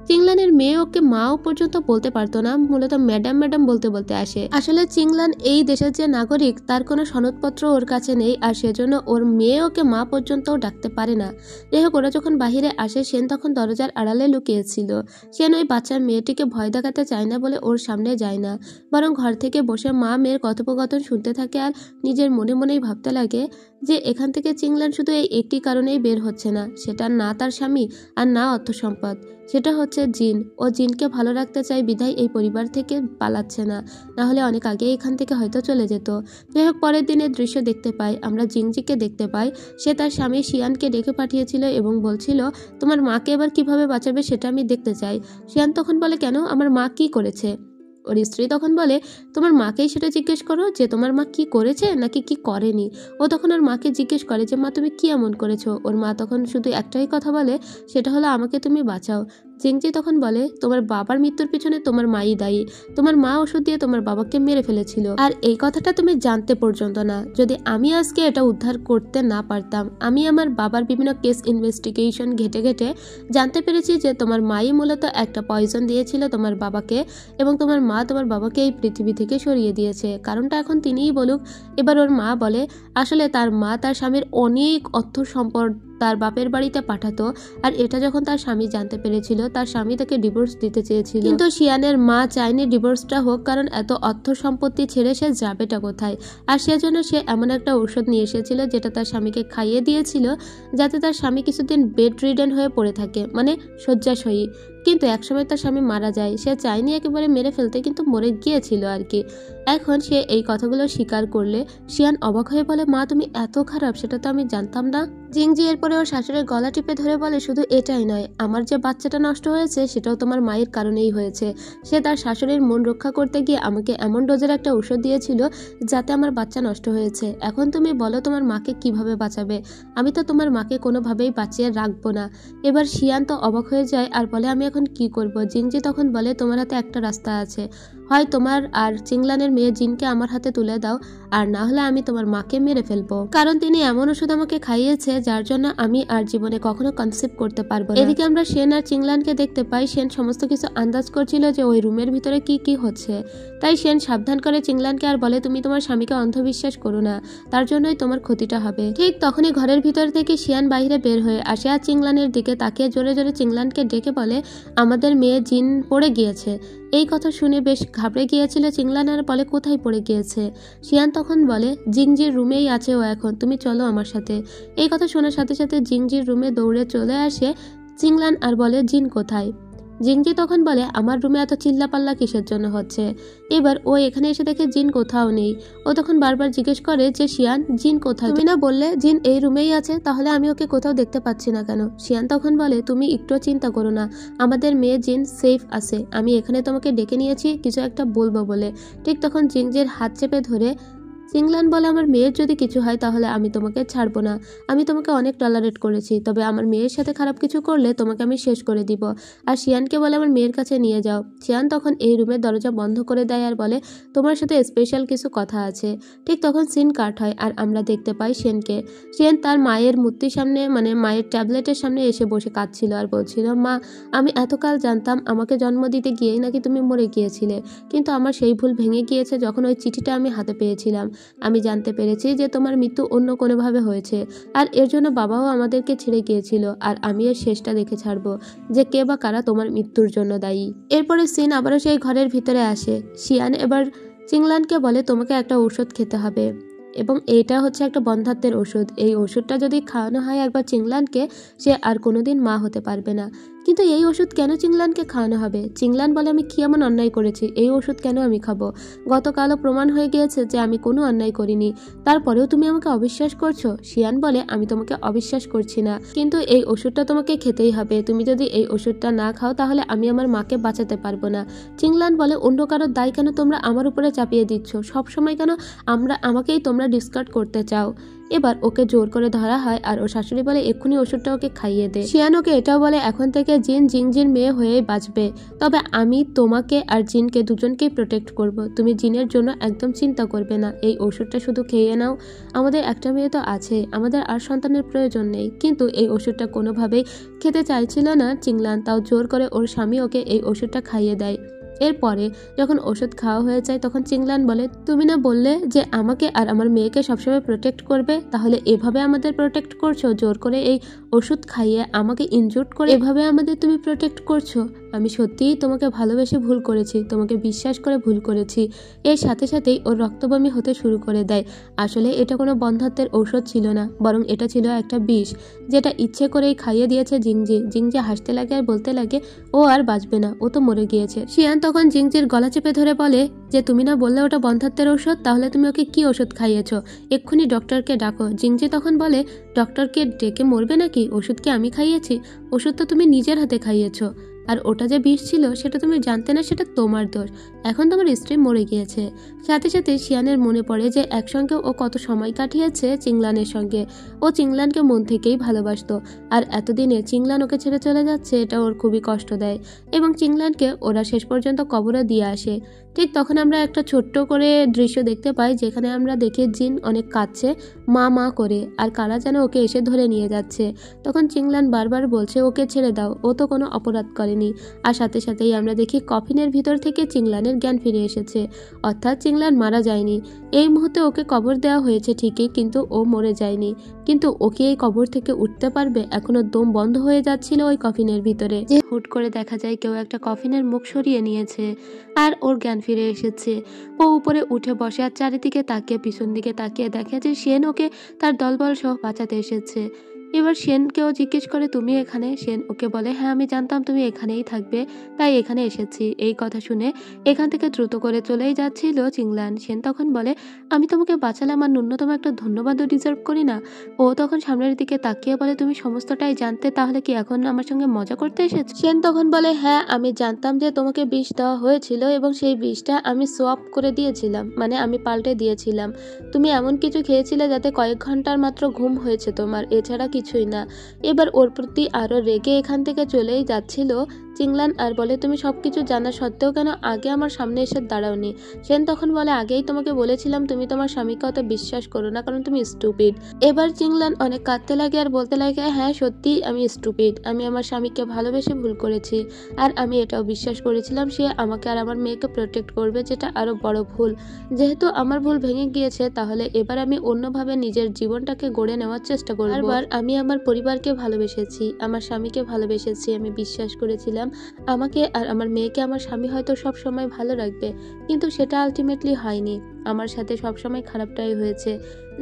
Speaker 1: চিংলানের মেয়ে ওকে মাও পর্যন্ত বলতে পারতো না, মূলত ম্যাডাম ম্যাডাম বলতে বলতে আসে। আসলে চিংলান এই দেশের যে নাগরিক তার কোনো সনদপত্র ওর কাছে নেই, আর সেজন্য ওর মেয়ে ওকে মা পর্যন্তও ডাকতে পারে না। যাই হোক, ওরা যখন বাহিরে আসে সেন তখন দরজার আড়ালে লুকিয়েছিল। সেন ওই বাচ্চার মেয়েটিকে ভয় দেখাতে চায় না বলে ওর সামনে যায় না, বরং ঘর থেকে বসে মা মেয়ের কথোপকথন শুনতে থাকে আর নিজের মনে মনেই ভাবতে লাগে যে এখান থেকে চিংলান শুধু এই একটি কারণেই বের হচ্ছে না, সেটা না তার স্বামী আর না অর্থ সম্পদ, সেটা হচ্ছে জিন। ও জিনকে ভালো রাখতে চায় বিধায় এই পরিবার থেকে পালাচ্ছে না, নাহলে অনেক আগে এখান থেকে হয়তো চলে যেত। যাই হোক, পরের দিনের দৃশ্য দেখতে পাই, আমরা জিংজিকে দেখতে পাই। সে তার স্বামী শিয়ানকে ডেকে পাঠিয়েছিল এবং বলছিল তোমার মাকে এবার কিভাবে বাঁচাবে সেটা আমি দেখতে চাই। শিয়ান তখন বলে কেন, আমার মা কি করেছে? ওর স্ত্রী তখন বলে তোমার মাকেই সেটা জিজ্ঞেস করো যে তোমার মা কি করেছে নাকি কি করেনি। ও তখন ওর মাকে জিজ্ঞেস করে যে মা তুমি কি এমন করেছো। ওর মা তখন শুধু একটাই কথা বলে, সেটা হলো আমাকে তুমি বাঁচাও। জিংজি তখন বলে তোমার বাবার মৃত্যুর পিছনে তোমার মাই দায়ী, তোমার মা ওষুধ দিয়ে তোমার বাবাকে মেরে ফেলেছিল, আর এই কথাটা তুমি জানতে পর্যন্ত না। যদি আমি আজকে এটা উদ্ধার করতে না পারতাম, আমি আমার বাবার বিভিন্ন কেস ইনভেস্টিগেশন ঘেটে ঘেটে জানতে পেরেছি যে তোমার মাই মূলত একটা পয়জন দিয়েছিল তোমার বাবাকে, এবং তোমার মা তোমার বাবাকে এই পৃথিবী থেকে সরিয়ে দিয়েছে। কারণটা এখন তিনিই বলুক। এবার ওর মা বলে আসলে তার মা তার স্বামীর অনেক অর্থ সম্পদ তার বাপের বাড়িতে পাঠাতো, আর এটা যখন তার স্বামী জানতে পেরেছিল তার স্বামী তাকে ডিভোর্স দিতে চেয়েছিল, কিন্তু শিয়ানের মা চায়নি ডিভোর্সটা হোক, কারণ এত অর্থ সম্পত্তি ছেড়ে সে যাবেটা কোথায়। আর সেজন্য সে এমন একটা ঔষধ নিয়ে এসেছিল যেটা তার স্বামীকে খাইয়ে দিয়েছিল যাতে তার স্বামী কিছুদিন বেড রিডেন হয়ে পড়ে থাকে, মানে শয্যাশয়ী। কিন্তু একসময় তার স্বামী মারা যায়, সে চায়নি একেবারে মেরে ফেলতে, কিন্তু মরে গিয়েছিল আর কি। এখন সে এই কথাগুলো স্বীকার করলে শিয়ান অবাক হয়ে বলে মা তুমি এত খারাপ, সেটা তো আমি জানতাম না। জিংজি এরপরে ওর শাশুড়ির গলা টিপে ধরে বলে শুধু এটাই নয়, আমার যে বাচ্চাটা নষ্ট হয়েছে সেটাও তোমার মায়ের কারণেই হয়েছে। সে তার শাশুড়ির মন রক্ষা করতে গিয়ে আমাকে এমন ডোজের একটা ওষুধ দিয়েছিল যাতে আমার বাচ্চা নষ্ট হয়েছে। এখন তুমি বলো তোমার মাকে কিভাবে বাঁচাবে? আমি তো তোমার মাকে কোনোভাবেই বাঁচিয়ে রাখবো না। এবার শিয়ান তো অবাক হয়ে যায় আর বলে আমি এখন কি করব? জিংজি তখন বলে তোমার হাতে একটা রাস্তা আছে, হয় তোমার আর চিংলানের মেয়ে জিনকে আমার হাতে তুলে দাও, আর না হলে আমি তোমার মাকে মেরে ফেলবো, কারণ তিনি এমন ওষুধ আমাকে খাইয়েছে যার জন্য আমি আর জীবনে কখনো কনসিভ করতে পারবো না। এদিকে আমরা সেন আর চিংলানকে দেখতে পাই। সেন সমস্ত কিছু আন্দাজ করছিল যে ওই রুমের ভিতরে কি কি হচ্ছে, তাই সেন সাবধান করে চিংলানকে আর বলে তুমি তোমার স্বামীকে অন্ধবিশ্বাস করো না, তার জন্যই তোমার ক্ষতিটা হবে। ঠিক তখনই ঘরের ভিতর থেকে শিয়ান বাইরে বের হয়ে আসে আর চিংলানের দিকে তাকিয়ে জোরে জোরে চিংলানকে ডেকে বলে আমাদের মেয়ে জিন পড়ে গিয়েছে। এই কথা শুনে বেশ ঘাবড়ে গিয়েছিল চিংলান আর বলে কোথায় পড়ে গিয়েছে? শিয়ান তখন বলে জিংজির রুমেই আছে ও এখন, তুমি চলো আমার সাথে। এই কথা শোনার সাথে সাথে জিংজির রুমে দৌড়ে চলে আসে চিংলান আর বলে জিন কোথায়? জিংজি তখন বলে আমার রুমে এত চিল্লাপাল্লা কিসের জন্য হচ্ছে? এবার ও এখানে এসে দেখে জিন কোথাও নেই। ও তখন বারবার জিজ্ঞেস করে যে শিয়ান জিন কোথায়? তুমি না বললে জিন এই রুমেই আছে, তাহলে আমি ওকে কোথাও দেখতে পাচ্ছি না কেন? শিয়ান তখন বলে তুমি একটু চিন্তা করো না, আমাদের মেয়ে জিন সেফ আছে, আমি এখানে তোমাকে ডেকে নিয়েছি কিছু একটা বলবো বলে। ঠিক তখন জিংজির হাত চেপে ধরে চিংলান বলে আমার মেয়ের যদি কিছু হয় তাহলে আমি তোমাকে ছাড়বো না, আমি তোমাকে অনেক টলারেট করেছি, তবে আমার মেয়ের সাথে খারাপ কিছু করলে তোমাকে আমি শেষ করে দিব। আর শিয়ানকে বলে আমার মেয়ের কাছে নিয়ে যাও। শিয়ান তখন এই রুমের দরজা বন্ধ করে দেয় আর বলে তোমার সাথে স্পেশাল কিছু কথা আছে। ঠিক তখন সিন কাট হয় আর আমরা দেখতে পাই সেনকে। সেন তার মায়ের মূর্তির সামনে, মানে মায়ের ট্যাবলেটের সামনে এসে বসে কাঁদছিল আর বলছিল মা আমি এতকাল জানতাম আমাকে জন্ম দিতে গিয়েই নাকি তুমি মরে গিয়েছিলে, কিন্তু আমার সেই ভুল ভেঙে গিয়েছে যখন ওই চিঠিটা আমি হাতে পেয়েছিলাম। আমি জানতে পেরেছি যে তোমার মৃত্যু অন্য কোনোভাবে হয়েছে, আর এর জন্য বাবাও আমাদেরকে ছেড়ে গিয়েছিল, আর আমি এর শেষটা দেখে ছাড়বো যে কে বা কারা তোমার মৃত্যুর জন্য দায়ী। এরপরে সিন আবারও সেই ঘরের ভিতরে আসে। শিয়ান এবার চিংলানকে বলে তোমাকে একটা ঔষধ খেতে হবে, এবং এইটা হচ্ছে একটা বন্ধাত্বের ওষুধ। এই ওষুধটা যদি খাওয়ানো হয় একবার চিংলানকে, সে আর কোনোদিন মা হতে পারবে না। কিন্তু এই ওষুধ কেন চিংলানকে খাওয়ানো হবে? চিংলান বলে আমি কি এমন অন্যায় করেছি, এই ওষুধ কেন আমি খাবো? গতকালও প্রমাণ হয়ে গিয়েছে যে আমি কোনো অন্যায় করিনি, তারপরেও তুমি আমাকে অবিশ্বাস করছো। শিয়ান বলে আমি তোমাকে অবিশ্বাস করছি না, কিন্তু এই ওষুধটা তোমাকে খেতেই হবে, তুমি যদি এই ওষুধটা না খাও তাহলে আমি আমার মাকে বাঁচাতে পারবো না। চিংলান বলে অন্য কারোর দায় কেন তোমরা আমার উপরে চাপিয়ে দিচ্ছ? সবসময় কেন আমাকেই তোমরা ডিসকার্ড করতে চাও? এবার ওকে জোর করে ধরা হয় আর ওর শাশুড়ি বলে এক্ষুনি ওষুধটা ওকে খাইয়ে দে। শিয়ান ওকে এটাও বলে এখন থেকে জিন জিংজির মেয়ে হয়েই বাঁচবে, তবে আমি তোমাকে আর জিনকে দুজনকেই প্রোটেক্ট করব, তুমি জিনের জন্য একদম চিন্তা করবে না, এই ওষুধটা শুধু খেয়ে নাও, আমাদের একটা মেয়ে তো আছে, আমাদের আর সন্তানের প্রয়োজন নেই। কিন্তু এই ওষুধটা কোনোভাবেই খেতে চাইছিল না চিংলান, তাও জোর করে ওর স্বামী ওকে এই ওষুধটা খাইয়ে দেয়। এরপরে যখন ওষুধ খাওয়া হয়ে যায় তখন চিংলান বলে তুমি না বললে যে আমাকে আর আমার মেয়েকে সবসময় প্রোটেক্ট করবে, তাহলে এভাবে আমাদের প্রোটেক্ট করছো, জোর করে এই ওষুধ খাইয়ে আমাকে ইনজুর্ড করে এভাবে আমাদের তুমি প্রোটেক্ট করছো। আমি সত্যিই তোমাকে ভালোবেসে ভুল করেছি, তোমাকে বিশ্বাস করে ভুল করেছি। এর সাথে সাথেই ওর রক্তবমি হতে শুরু করে দেয়। আসলে এটা কোনো বন্ধ্যাত্বের ঔষধ ছিল না, বরং এটা ছিল একটা বিষ, যেটা ইচ্ছে করেই খাইয়ে দিয়েছে জিংজি। জিংজি হাসতে লাগে আর বলতে লাগে ও আর বাঁচবে না, ও তো মরে গিয়েছে। শিয়ান তখন জিংজির গলা চেপে ধরে বলে যে তুমি না বললে ওটা বন্ধ্যাত্বের ঔষধ, তাহলে তুমি ওকে কি ওষুধ খাইয়েছো, এক্ষুনি ডক্টরকে ডাকো। জিংজি তখন বলে ডক্টরকে ডেকে মরবে নাকি, ওষুধ কি আমি খাইয়েছি, ওষুধ তো তুমি নিজের হাতে খাইয়েছো, আর ওটা যে বিষ ছিল সেটা তুমি জানতে না, সেটা তোমার দোষ, এখন তোমার স্ত্রী মরে গিয়েছে। সাথে সাথে শিয়ানের মনে পড়ে যে একসঙ্গে ও কত সময় কাটিয়েছে চিংলানের সঙ্গে, ও চিংলানকে মন থেকেই ভালোবাসতো, আর এতদিনে চিংলান ওকে ছেড়ে চলে যাচ্ছে, এটা ওর খুবই কষ্ট দেয়। এবং চিংলানকে ওরা শেষ পর্যন্ত কবরে দিয়ে আসে। ঠিক তখন আমরা একটা ছোট্ট করে দৃশ্য দেখতে পাই, যেখানে আমরা দেখি জিন অনেক কাঁদছে মা মা করে, আর কারা যেন ওকে এসে ধরে নিয়ে যাচ্ছে। তখন চিংলান বারবার বলছে ওকে ছেড়ে দাও, ও তো কোনো অপরাধ করেনি। আর সাথে সাথেই আমরা দেখি কফিনের ভিতর থেকে চিংলানের জ্ঞান ফিরে এসেছে, অর্থাৎ চিংলান মারা যায়নি। এই মুহূর্তে ওকে কবর দেওয়া হয়েছে ঠিকই, কিন্তু ও মরে যায়নি। কিন্তু ওকে এই কবর থেকে উঠতে পারবে, এখনো দম বন্ধ হয়ে যাচ্ছিল ওই কফিনের ভিতরে, যে হুট করে দেখা যায় কেউ একটা কফিনের মুখ সরিয়ে নিয়েছে আর ওর জ্ঞান ফিরে এসেছে। ও উপরে উঠে বসে আর চারিদিকে তাকিয়ে পিছন দিকে তাকিয়ে দেখে যে সেন ওকে তার দলবল সহ বাঁচাতে এসেছে। এবার সেনকেও জিজ্ঞেস করে তুমি এখানে, সেন ওকে বলে হ্যাঁ আমি জানতাম তুমি এখানেই থাকবে, তাই এখানে এসেছি। এই কথা শুনে এখান থেকে দ্রুত করে চলেই যাচ্ছিল চিংলান। সেন তখন বলে আমি তোমাকে বাঁচালাম আর ন্যূনতম একটা ধন্যবাদও ডিজার্ভ করি না। ও তখন সামনের দিকে তাকিয়ে বলে তুমি সমস্তটাই জানতে, তাহলে কি এখন আমার সঙ্গে মজা করতে এসেছো? সেন তখন বলে হ্যাঁ আমি জানতাম যে তোমাকে বিষ দেওয়া হয়েছিল এবং সেই বিষটা আমি সোয়াপ করে দিয়েছিলাম, মানে আমি পাল্টে দিয়েছিলাম। তুমি এমন কিছু খেয়েছিলে যাতে কয়েক ঘন্টার মাত্র ঘুম হয়েছে তোমার, এছাড়া কিছুই না। এবার ওর প্রতি আরো রেগে এখান থেকে চলেই যাচ্ছিল চিংলান আর বলে তুমি সবকিছু জানা সত্ত্বেও কেন আগে আমার সামনে এসে দাঁড়াওনি? সেন তখন বলে আগেই তোমাকে বলেছিলাম তুমি তোমার স্বামীকে অত বিশ্বাস করো না, কারণ তুমি স্টুপিড। এবার চিংলান অনেক কাঁদতে লাগে আর বলতে লাগে হ্যাঁ সত্যি আমি স্টুপিড, আমি আমার স্বামীকে ভালোবেসে ভুল করেছি, আর আমি এটাও বিশ্বাস করেছিলাম সে আমাকে আর আমার মেয়েকে প্রোটেক্ট করবে, যেটা আরো বড় ভুল। যেহেতু আমার ভুল ভেঙে গিয়েছে, তাহলে এবার আমি অন্যভাবে নিজের জীবনটাকে গড়ে নেওয়ার চেষ্টা করব। বারবার আমি আমার পরিবারকে ভালোবেসেছি, আমার স্বামীকে ভালোবেসেছি, আমি বিশ্বাস করেছিলাম আমাকে আর আমার মেয়েকে আমার স্বামী হয়তো সব সময় ভালো রাখবে, কিন্তু সেটা আলটিমেটলি হয়নি। আমার সাথে সব সময় খারাপটাই হয়েছে।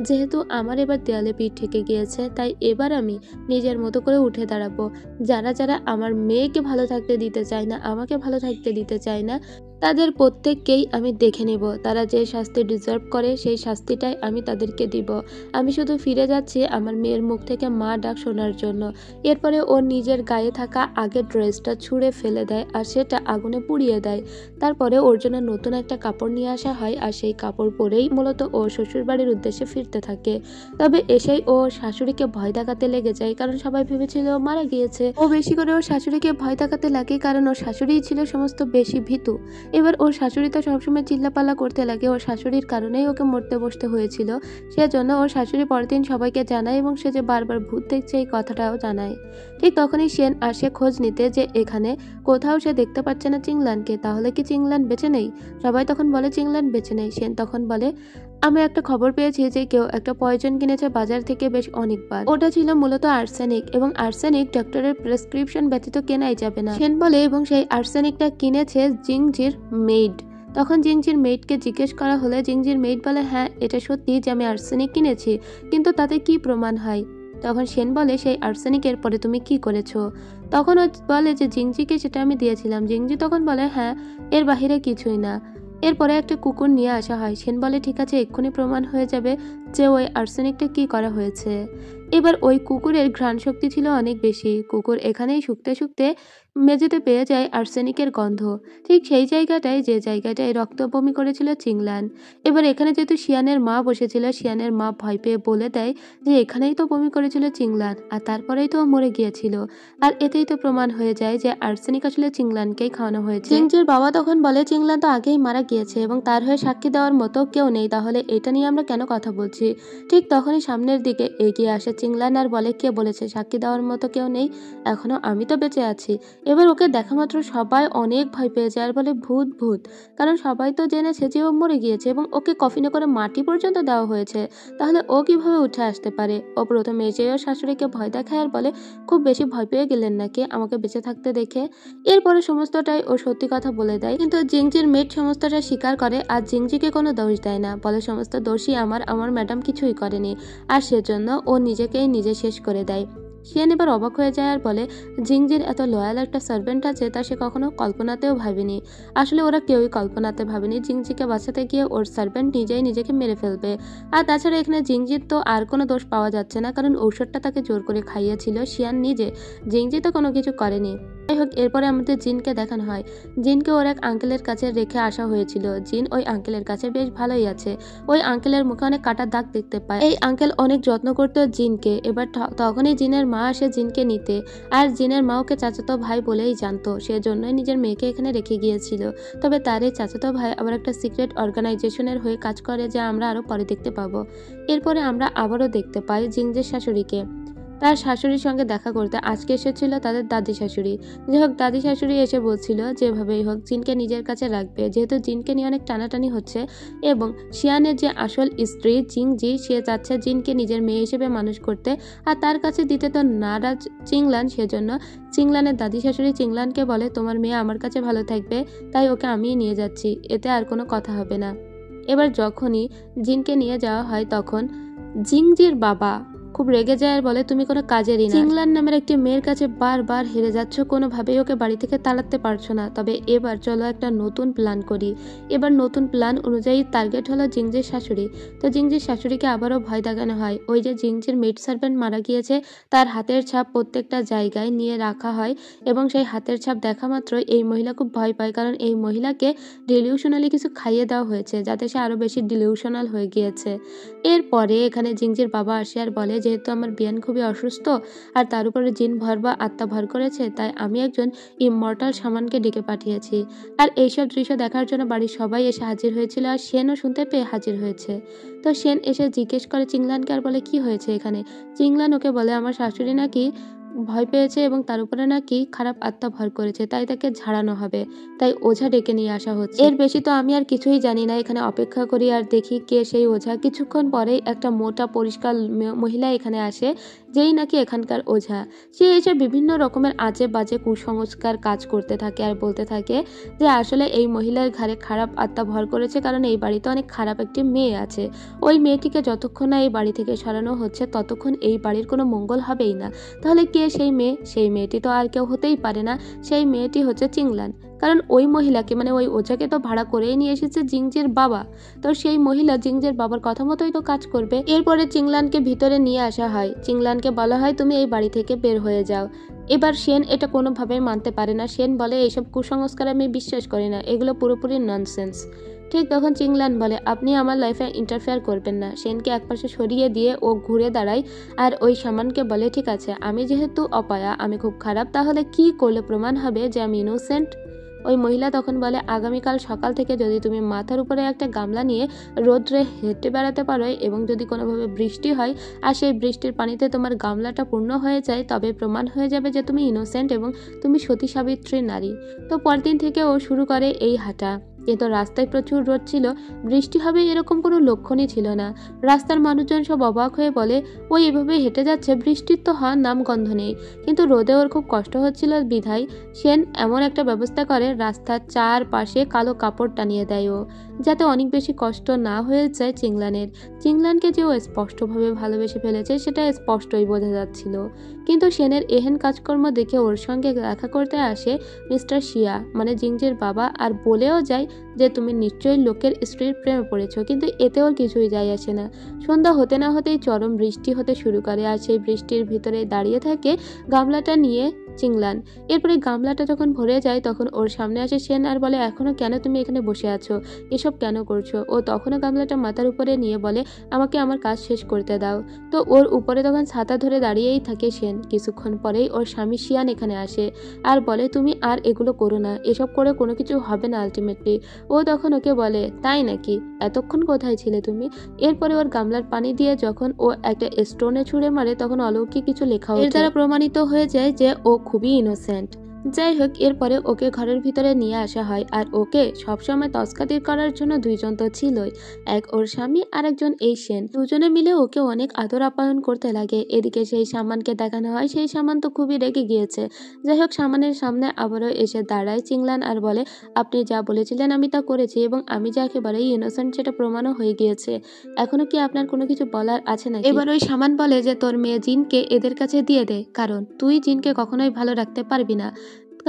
Speaker 1: যেহেতু আমার এবার দেয়ালে পিঠ ঠেকে গিয়েছে, তাই এবার আমি নিজের মতো করে উঠে দাঁড়াবো। যারা যারা আমার মেয়েকে ভালো থাকতে দিতে চায় না, আমাকে ভালো থাকতে দিতে চায় না, তাদের প্রত্যেককেই আমি দেখে নেব। তারা যে শাস্তি ডিজার্ভ করে সেই শাস্তিটাই আমি তাদেরকে দিব। আমি শুধু ফিরে যাচ্ছি আমার মেয়ের মুখ থেকে মা ডাক শোনার জন্য। এরপরে ওর নিজের গায়ে থাকা আগের ড্রেসটা ছুঁড়ে ফেলে দেয় আর সেটা আগুনে পুড়িয়ে দেয়। তারপরে ওর জন্য নতুন একটা কাপড় নিয়ে আসা হয়, আর সেই কাপড় পরেই মূলত ও শ্বশুরবাড়ির উদ্দেশ্যে ফিরতে থাকে। তবে এসেই ও শাশুড়িকে ভয় দেখাতে লেগে যায়, কারণ সবাই ভেবেছিল ও মারা গিয়েছে। ও বেশি করে ওর শাশুড়িকে ভয় দেখাতে লাগে, কারণ ওর শাশুড়িই ছিল সমস্ত বেশি ভীতু। এবার ওর শাশুড়ি তো সবসময় চিল্লাপাল্লা করতে লাগে, ওর শাশুড়ির কারণেই ওকে মরতে বসতে হয়েছিল। সেজন্য ওর শাশুড়ি পরের দিন সবাইকে জানায় এবং সে যে বারবার ভূত দেখছে এই কথাটাও জানায়। ঠিক তখনই সেন আসে খোঁজ নিতে যে এখানে কোথাও সে দেখতে পাচ্ছে না চিংলানকে, তাহলে কি চিংলান বেঁচে নেই? সবাই তখন বলে চিংলান বেঁচে নেই। সেন তখন বলে আমি একটা খবর পেয়েছি যে কেউ একটা পয়জন কিনেছে বাজার থেকে বেশ অনেকবার। ওটা ছিল মূলত আর্সেনিক, এবং আর্সেনিক ডক্টরের প্রেসক্রিপশন ব্যতীত কেনাই যাবে না। সেন বলে এবং সেই আর্সেনিকটা কিনেছে জিংজির মেইড। তখন জিংজির মেইডকে জিজ্ঞেস করা হলে জিংজির মেইড বলে হ্যাঁ এটা সত্যি যে আমি আর্সেনিক কিনেছি, কিন্তু তাতে কি প্রমাণ হয়? তখন সেন বলে সেই আর্সেনিকের পরে তুমি কি করেছো? তখন ও বলে যে জিংজিকে সেটা আমি দিয়েছিলাম। জিংজি তখন বলে হ্যাঁ এর বাহিরে কিছুই না। এরপরে একটা কুকুর নিয়ে আসা হয়। সেন বলে ঠিক আছে এক্ষুনি প্রমাণ হয়ে যাবে যে ওই আর্সেনিকটা কি করা হয়েছে। এবার ওই কুকুরের ঘ্রাণ শক্তি ছিল অনেক বেশি। কুকুর এখানেই শুকতে শুকতে মেঝেতে পেয়ে যায় আর্সেনিকের গন্ধ, ঠিক সেই জায়গাটায় যে জায়গাটায় রক্ত বমি করেছিল চিংলান। এবার এখানে যেহেতু শিয়ানের মা বসেছিল, শিয়ানের মা ভয় পেয়ে বলে দেয় যে এখানেই তো বমি করেছিল চিংলান, আর তারপরেই তো মরে গিয়েছিল। আর এতেই তো প্রমাণ হয়ে যায় যে আর্সেনিক আসলে চিংলানকেই খাওয়ানো হয়েছে। চিংজির বাবা তখন বলে চিংলান তো আগেই মারা গিয়েছে এবং তার হয়ে সাক্ষী দেওয়ার মতো কেউ নেই, তাহলে এটা নিয়ে আমরা কেন কথা বলছি। ঠিক তখনই সামনের দিকে এগিয়ে আসে চিংলান আর বলে কে বলেছে সাক্ষী দেওয়ার মতো কেউ নেই, এখনো আমি তো বেঁচে আছি। এবার ওকে দেখা মাত্র সবাই অনেক ভয় পেয়ে যায় আর বলে ভূত ভূত, কারণ সবাই তো জেনেছে যে ও মরে গিয়েছে এবং ওকে কফিনে করে মাটি পর্যন্ত দেওয়া হয়েছে, তাহলে ও কিভাবে উঠে আসতে পারে। ও প্রথমে এসে ওর শাশুড়িকে ভয় দেখায় আর বলে খুব বেশি ভয় পেয়ে গেলেন নাকি আমাকে বেঁচে থাকতে দেখে। এরপরে সমস্তটাই ও সত্যি কথা বলে দেয়, কিন্তু জিংজির মেট সমস্তটা স্বীকার করে আর জিংজিকে কোনো দোষ দেয় না, বলে সমস্ত দোষই আমার ম্যাডাম কিছুই করেনি, আর সেজন্য ও নিজেকেই নিজে শেষ করে দেয়। শিয়ান এবার অবাক হয়ে যায় আর বলে জিংজির এত লয়াল একটা সার্ভেন্ট আছে তা সে কখনো কল্পনাতেও ভাবেনি। আসলে ওরা কেউই কল্পনাতে ভাবেনি জিংজিকে বাঁচাতে গিয়ে ওর সার্ভেন্ট নিজেই নিজেকে মেরে ফেলবে। আর তাছাড়া এখানে জিংজির তো আর কোনো দোষ পাওয়া যাচ্ছে না, কারণ ঔষধটা তাকে জোর করে খাইয়েছিল শিয়ান নিজে, জিংজি তো কোনো কিছু করেনি। যাই হোক, এরপরে আমাদের জিনকে দেখানো হয়। জিনকে ওর এক আঙ্কেলের কাছে রেখে আসা হয়েছিল। জিন ওই আঙ্কেলের কাছে বেশ ভালোই আছে। ওই আঙ্কেলের মুখে অনেক কাটার দাগ দেখতে পায়। এই আঙ্কেল অনেক যত্ন করতো জিনকে। এবার তখনই জিনের মা আসে জিনকে নিতে, আর জিনের মা ওকে চাচাতো ভাই বলেই জানতো, সেজন্যই নিজের মেয়েকে এখানে রেখে গিয়েছিল। তবে তার এই চাচাতো ভাই আবার একটা সিক্রেট অর্গানাইজেশনের হয়ে কাজ করে, যা আমরা আরো পরে দেখতে পাবো। এরপরে আমরা আবারও দেখতে পাই জিনজের শাশুড়িকে তার শাশুড়ির সঙ্গে দেখা করতে আজকে এসেছিল তাদের দাদি শাশুড়ি। যাই হোক, দাদি শাশুড়ি এসে বলছিল যেভাবেই হোক জিনকে নিজের কাছে রাখবে, যেহেতু জিনকে নিয়ে অনেক টানাটানি হচ্ছে এবং শিয়ানের যে আসল স্ত্রী জিংজি সে চাচ্ছে জিনকে নিজের মেয়ে হিসেবে মানুষ করতে, আর তার কাছে দিতে তো নারাজ চিংলান। সেজন্য চিংলানের দাদি শাশুড়ি চিংলানকে বলে তোমার মেয়ে আমার কাছে ভালো থাকবে, তাই ওকে আমিই নিয়ে যাচ্ছি, এতে আর কোনো কথা হবে না। এবার যখনই জিনকে নিয়ে যাওয়া হয় তখন জিংজির বাবা খুব রেগে যায় আর বলে তুমি কোনো কাজেরই না, চিংলান নামের একটি মেয়ের কাছে বারবার হেরে যাচ্ছ, কোনোভাবেই ওকে বাড়ি থেকে তাড়াতে পারছো না। তবে এবার চলো একটা নতুন প্ল্যান করি। এবার নতুন প্ল্যান অনুযায়ী টার্গেট হলো জিংজির শাশুড়ি। তো জিংজির শাশুড়িকে আবারও ভয় দেখানো হয়। ওই যে জিংজির মেড সার্ভেন্ট মারা গিয়েছে তার হাতের ছাপ প্রত্যেকটা জায়গায় নিয়ে রাখা হয় এবং সেই হাতের ছাপ দেখা মাত্রই এই মহিলা খুব ভয় পায়, কারণ এই মহিলাকে ডিলিউশনালি কিছু খাইয়ে দেওয়া হয়েছে যাতে সে আরো বেশি ডিলিউশনাল হয়ে গিয়েছে। এরপরে এখানে জিংজির বাবা আসে আর বলে যেহেতু আমার বিয়ান খুবই অসুস্থ আর তার উপরে জিন ভর বা আত্মা ভর করেছে, তাই আমি একজন ইমমর্টাল শামানকে ডেকে পাঠিয়েছি। আর এইসব দৃশ্য দেখার জন্য বাড়ির সবাই এসে হাজির হয়েছিল আর সেনও শুনতে পেয়ে হাজির হয়েছে। তো সেন এসে জিজ্ঞেস করে চিংলানকে আর বলে কি হয়েছে এখানে। চিংলান ওকে বলে আমার শাশুড়ি নাকি ভয় পেয়েছে এবং তার উপরে নাকি খারাপ আত্মা ভর করেছে, তাই তাকে ঝাড়ানো হবে, তাই ওঝা ডেকে নিয়ে আসা হচ্ছে। এর বেশি তো আমি আর কিছুই জানি না, এখানে অপেক্ষা করি আর দেখি কে সেই ওঝা। কিছুক্ষণ পরেই একটা মোটা পরিষ্কার মহিলা এখানে আসে, যেই নাকি এখানকার ওঝা। সে এসে বিভিন্ন রকমের আজে বাজে কুসংস্কার কাজ করতে থাকে আর বলতে থাকে যে আসলে এই মহিলার ঘাড়ে খারাপ আত্মা ভর করেছে, কারণ এই বাড়িতে অনেক খারাপ একটি মেয়ে আছে। ওই মেয়েটিকে যতক্ষণ না এই বাড়ি থেকে সরানো হচ্ছে ততক্ষণ এই বাড়ির কোনো মঙ্গল হবেই না। তাহলে কে সেই মেয়ে? সেই মেয়েটি তো আর কেউ হতেই পারে না, সেই মেয়েটি হচ্ছে চিংলান, কারণ ওই মহিলাকে মানে ওই ওঝাকে তো ভাড়া করেই নিয়ে এসেছে জিংজের বাবা, তো সেই মহিলা জিংজের বাবার কথা মতোই তো কাজ করবে। এরপরে চিংলানকে ভিতরে নিয়ে আসা হয়। চিংলানকে বলা হয় তুমি এই বাড়ি থেকে বের হয়ে যাও। এবার সেন এটা কোনোভাবেই মানতে পারে না। সেন বলে এইসব কুসংস্কার আমি বিশ্বাস করি না, এগুলো পুরোপুরি ননসেন্স। ঠিক তখন চিংলান বলে আপনি আমার লাইফে ইন্টারফেয়ার করবেন না। সেনকে একপাশে সরিয়ে দিয়ে ও ঘুরে দাঁড়ায় আর ওই শামানকে বলে ঠিক আছে, আমি যেহেতু অপয়া, আমি খুব খারাপ, তাহলে কি করলে প্রমাণ হবে যে আমি ইনোসেন্ট? ওই মহিলা তখন বলে আগামীকাল সকাল থেকে যদি তুমি মাথার উপরে একটা গামলা নিয়ে রোদ্রে হেঁটে বেড়াতে পারো এবং যদি কোনোভাবে বৃষ্টি হয় আর সেই বৃষ্টির পানিতে তোমার গামলাটা পূর্ণ হয়ে যায়, তবে প্রমাণ হয়ে যাবে যে তুমি ইনোসেন্ট এবং তুমি সতী সাবিত্রী নারী। তো পরদিন থেকে ও শুরু করে এই হাঁটা। কিন্তু রাস্তায় প্রচুর রোদ ছিল, বৃষ্টি হবে এরকম কোনো লক্ষণই ছিল না। রাস্তার মানুষজন সব অবাক হয়ে বলে ও এভাবে হেঁটে যাচ্ছে, বৃষ্টির তো হওয়ার নামগন্ধ নেই। কিন্তু রোদে ওর খুব কষ্ট হচ্ছিল বিধায় সেন এমন একটা ব্যবস্থা করে রাস্তার চারপাশে কালো কাপড় টানিয়ে দেয় ও, যাতে অনেক বেশি কষ্ট না হয়ে যায় চিংলানের। চিংলানকে যে ও স্পষ্টভাবে ভালোবেসে ফেলেছে সেটা স্পষ্টই বোঝা যাচ্ছিল। কিন্তু সেনের এহেন কাজকর্ম দেখে ওর সঙ্গে দেখা করতে আসে মিস্টার শিয়া মানে জিংজের বাবা, আর বলেও যায় যে তুমি নিশ্চয়ই লোকের স্ত্রীর প্রেমে পড়েছো, কিন্তু এতে ওর কিছুই যায় আসে না। সন্ধ্যা হতে না হতেই চরম বৃষ্টি হতে শুরু করে, আর সেই বৃষ্টির ভিতরে দাঁড়িয়ে থাকে গামলাটা নিয়ে চিংলান। এরপরে গামলাটা যখন ভরে যায় তখন ওর সামনে আসে সেন আর বলে, এখনো কেন তুমি এখানে বসে আছো, এসব কেন করছো? ও তখনও গামলাটা মাথার উপরে নিয়ে বলে, আমাকে আমার কাজ শেষ করতে দাও। তো ওর উপরে তখন ছাতা ধরে দাঁড়িয়েই থাকে সেন। কিছুক্ষণ পরেই ওর স্বামী শিয়ান এখানে আসে আর বলে, তুমি আর এগুলো করো না, এসব করে কোনো কিছু হবে না আলটিমেটলি। ও তখন ওকে বলে, তাই নাকি, এতক্ষণ কোথায় ছিলে তুমি? এরপরে ওর গামলার পানি দিয়ে যখন ও একটা স্টোনে ছুঁড়ে মারে তখন অলৌকিক কিছু লেখা এর দ্বারা প্রমাণিত হয়ে যায় যে ও খুবই ইনোসেন্ট। যাই হোক, এরপরে ওকে ঘরের ভিতরে নিয়ে আসা হয় আর ওকে সবসময় তসকাতির করার জন্য দুইজন তো ছিলই, এক ওর স্বামী আর একজন এই সেন। দুজনে মিলে ওকে অনেক আদর আপ্যায়ন করতে লাগে। এদিকে সেই সামানকে দেখানো হয়, সেই সামান তো খুবই রেগে গিয়েছে। যাই হোক, সামানের সামনে আবারও এসে দাঁড়ায় চিংলান আর বলে, আপনি যা বলেছিলেন আমি তা করেছি এবং আমি যে একেবারেই ইনোসেন্ট সেটা প্রমাণও হয়ে গিয়েছে। এখনো কি আপনার কোনো কিছু বলার আছে নাকি? এবার ওই সামান বলে যে তোর মেয়ে জিনকে এদের কাছে দিয়ে দে, কারণ তুই জিনকে কখনোই ভালো রাখতে পারবি না,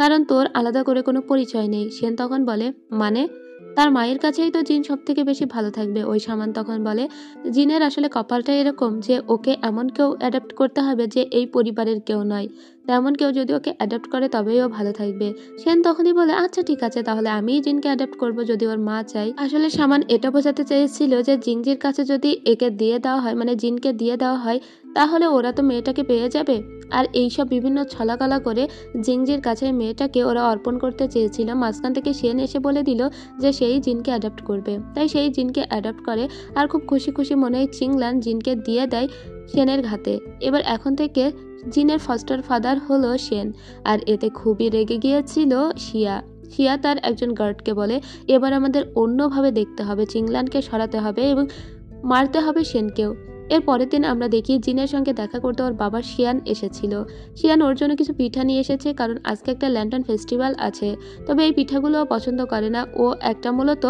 Speaker 1: কারণ তোর আলাদা করে কোনো পরিচয় নেই। সেন তখন বলে, মানে তার মায়ের কাছেই তো জিন সব থেকে বেশি ভালো থাকবে। ওই সামান তখন বলে, জিনের আসলে কপালটা এরকম যে ওকে এমন কেউ অ্যাডাপ্ট করতে হবে যে এই পরিবারের কেউ নয়, তেমন কেউ যদি ওকে অ্যাডাপ্ট করে তবেই ও ভালো থাকবে। সেন তখনই বলে, আচ্ছা ঠিক আছে, তাহলে আমিই জিনকে অ্যাডাপ্ট করব যদি ওর মা চাই। আসলে সামান এটা বোঝাতে চেয়েছিল যে জিংজির কাছে যদি একে দিয়ে দেওয়া হয়, মানে জিনকে দিয়ে দেওয়া হয়, তাহলে ওরা তো মেয়েটাকে পেয়ে যাবে। আর এইসব বিভিন্ন ছলাকলা করে জিংজির কাছে মেয়েটাকে ওরা অর্পণ করতে চেয়েছিল। মাঝখান থেকে সেন এসে বলে দিল যে সেই জিনকে অ্যাডাপ্ট করবে, তাই সেই জিনকে অ্যাডাপ্ট করে আর খুব খুশি খুশি মনে চিংলান জিনকে দিয়ে দেয় সেনের হাতে। এবার এখন থেকে জিনের ফস্টার ফাদার হলো সেন। আর এতে খুবই রেগে গিয়েছিল শিয়া। শিয়া তার একজন গার্ডকে বলে, এবার আমাদের অন্যভাবে দেখতে হবে, চিংলানকে সরাতে হবে এবং মারতে হবে সেনকেও। এর পরের দিন আমরা দেখি জিনের সঙ্গে দেখা করতে ওর বাবা শিয়ান এসেছিল। শিয়ান ওর জন্য কিছু পিঠা নিয়ে এসেছে, কারণ আজকে একটা ল্যান্টন ফেস্টিভ্যাল আছে। তবে এই পিঠাগুলো পছন্দ করে না, ও একটা মূলত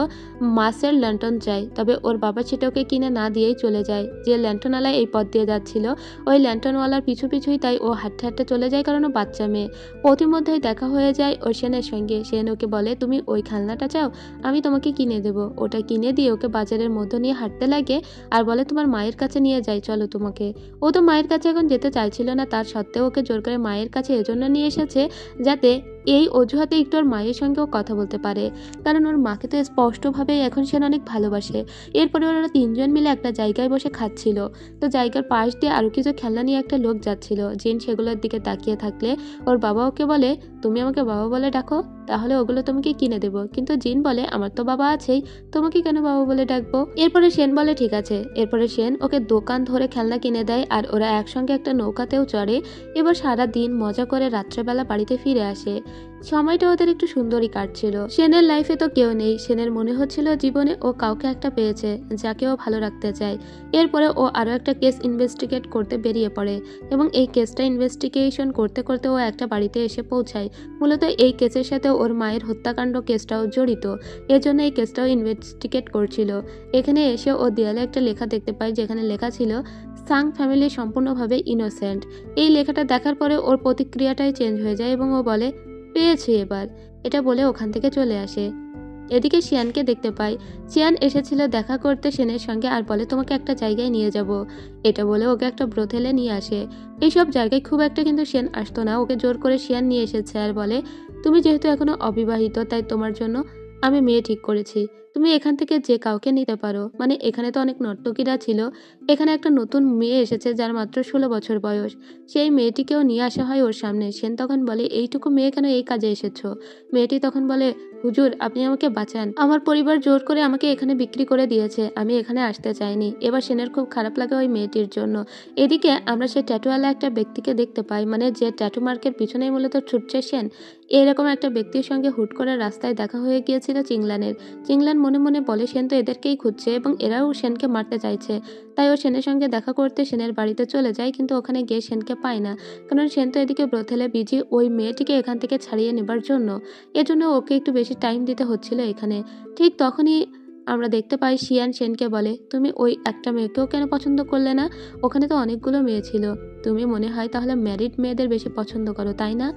Speaker 1: মাছের ল্যান্টন চায়। তবে ওর বাবা সেটা ওকে কিনে না দিয়েই চলে যায়। যে ল্যান্টনওয়ালা এই পথ দিয়ে যাচ্ছিল ওই ল্যান্টনওয়ালার পিছু পিছুই তাই ও হাঁটতে হাঁটতে চলে যায়, কারণ ও বাচ্চা মেয়ে। প্রতিমধ্যেই দেখা হয়ে যায় ওই সেনের সঙ্গে। সেন ওকে বলে, তুমি ওই খেলনাটা চাও, আমি তোমাকে কিনে দেবো। ওটা কিনে দিয়ে ওকে বাজারের মধ্যে নিয়ে হাঁটতে লাগে আর বলে, তোমার মায়ের কাছে নিয়ে যাই চলো তোমাকে। ও তো মায়ের কাছে এখন যেতে চাইছিল না, তার সত্ত্বেও ওকে জোর করে মায়ের কাছে এজন্য নিয়ে এসেছে যাতে এই অজুহাতে একটু ওর মায়ের সঙ্গেও কথা বলতে পারে, কারণ ওর মাকে তো স্পষ্টভাবেই এখন সে অনেক ভালোবাসে। এরপরে ওরা তিনজন মিলে একটা জায়গায় বসে খাচ্ছিল। তো জায়গার পাশ দিয়ে আরও কিছু খেলনা নিয়ে একটা লোক যাচ্ছিল। জিন সেগুলোর দিকে তাকিয়ে থাকলে ওর বাবা ওকে বলে, তুমি আমাকে বাবা বলে ডাকো, তাহলে ওগুলো তোমাকে কিনে দেবো। কিন্তু জিন বলে, আমার তো বাবা আছেই, তোমাকে কেন বাবা বলে ডাকবো? এরপরে সেন বলে, ঠিক আছে। এরপরে সেন ওকে দোকান ধরে খেলনা কিনে দেয় আর ওরা একসঙ্গে একটা নৌকাতেও চড়ে। এবার সারা দিন মজা করে রাত্রেবেলা বাড়িতে ফিরে আসে। সময়টা ওদের একটু সুন্দরই কাটছিল। সেনের লাইফে তো কেউ নেই। সেনের মনে হচ্ছিল জীবনে ও কাউকে একটা পেয়েছে যাকে ও ভালো রাখতে চায়। এরপরে ও আরও একটা কেস ইনভেস্টিগেট করতে বেরিয়ে পড়ে এবং এই কেসটা ইনভেস্টিগেশন করতে করতে ও একটা বাড়িতে এসে পৌঁছায়। মূলত এই কেসের সাথে ওর মায়ের হত্যাকাণ্ড কেসটাও জড়িত, এজন্য এই কেসটাও ইনভেস্টিগেট করছিল। এখানে এসে ও দেয়ালে একটা লেখা দেখতে পায়, যেখানে লেখা ছিল, সাং ফ্যামিলি সম্পূর্ণভাবে ইনোসেন্ট। এই লেখাটা দেখার পরে ওর প্রতিক্রিয়াটাই চেঞ্জ হয়ে যায় এবং ও বলে, পেয়েছি এবার, এটা বলে ওখান থেকে চলে আসে। এদিকে শিয়ানকে দেখতে পাই। শিয়ান এসেছিল দেখা করতে সেনের সঙ্গে আর বলে, তোমাকে একটা জায়গায় নিয়ে যাব। এটা বলে ওকে একটা ব্রোথেলে নিয়ে আসে। এইসব জায়গায় খুব একটা কিন্তু সেন আসতো না, ওকে জোর করে শিয়ান নিয়ে এসেছে আর বলে, তুমি যেহেতু এখনো অবিবাহিত তাই তোমার জন্য আমি মেয়ে ঠিক করেছি, তুমি এখান থেকে যে কাউকে নিতে পারো। মানে এখানে তো অনেক নর্তকীরা ছিল, এখানে একটা নতুন মেয়ে এসেছে যার মাত্র 16 বছর বয়স। সেই মেয়েটিকেও নিয়ে আসা হয় ওর সামনে। সেন তখন বলে, এইটুকু মেয়ে কেন এই কাজে এসেছো? মেয়েটি তখন বলে, হুজুর আপনি আমাকে বাঁচান, আমার পরিবার জোর করে আমাকে এখানে বিক্রি করে দিয়েছে, আমি এখানে আসতে চাইনি। এবার সেনের খুব খারাপ লাগে ওই মেয়েটির জন্য। এদিকে আমরা সেই ট্যাটুওয়ালা একটা ব্যক্তিকে দেখতে পাই, মানে যে ট্যাটু মার্কের পিছনেই মূলত ছুটছে সেন। এরকম একটা ব্যক্তির সঙ্গে হুট করে রাস্তায় দেখা হয়ে গিয়েছিল চিংলানের। চিংলান মনে মনে বলে, সেন তো এদেরকেই খুঁজছে এবং এরাও সেনকে মারতে চাইছে। তাই ও সেনের সঙ্গে দেখা করতে সেনের বাড়িতে চলে যায়, কিন্তু ওখানে গিয়ে সেনকে পায় না, কারণ সেন তো এদিকে ব্রথেলে বিজি ওই মেয়েটিকে এখান থেকে ছাড়িয়ে নেবার জন্য। এজন্য ওকে একটু বেশি টাইম দিতে হচ্ছিল এখানে। ঠিক তখনই আমরা দেখতে পাই শিয়ান সেনকে বলে, তুমি ওই একটা মেয়েকেও কেন পছন্দ করলে না? ওখানে তো অনেকগুলো মেয়ে ছিল, তুমি মনে হয় তাহলে ম্যারিড মেয়েদের বেশি পছন্দ করো তাই না?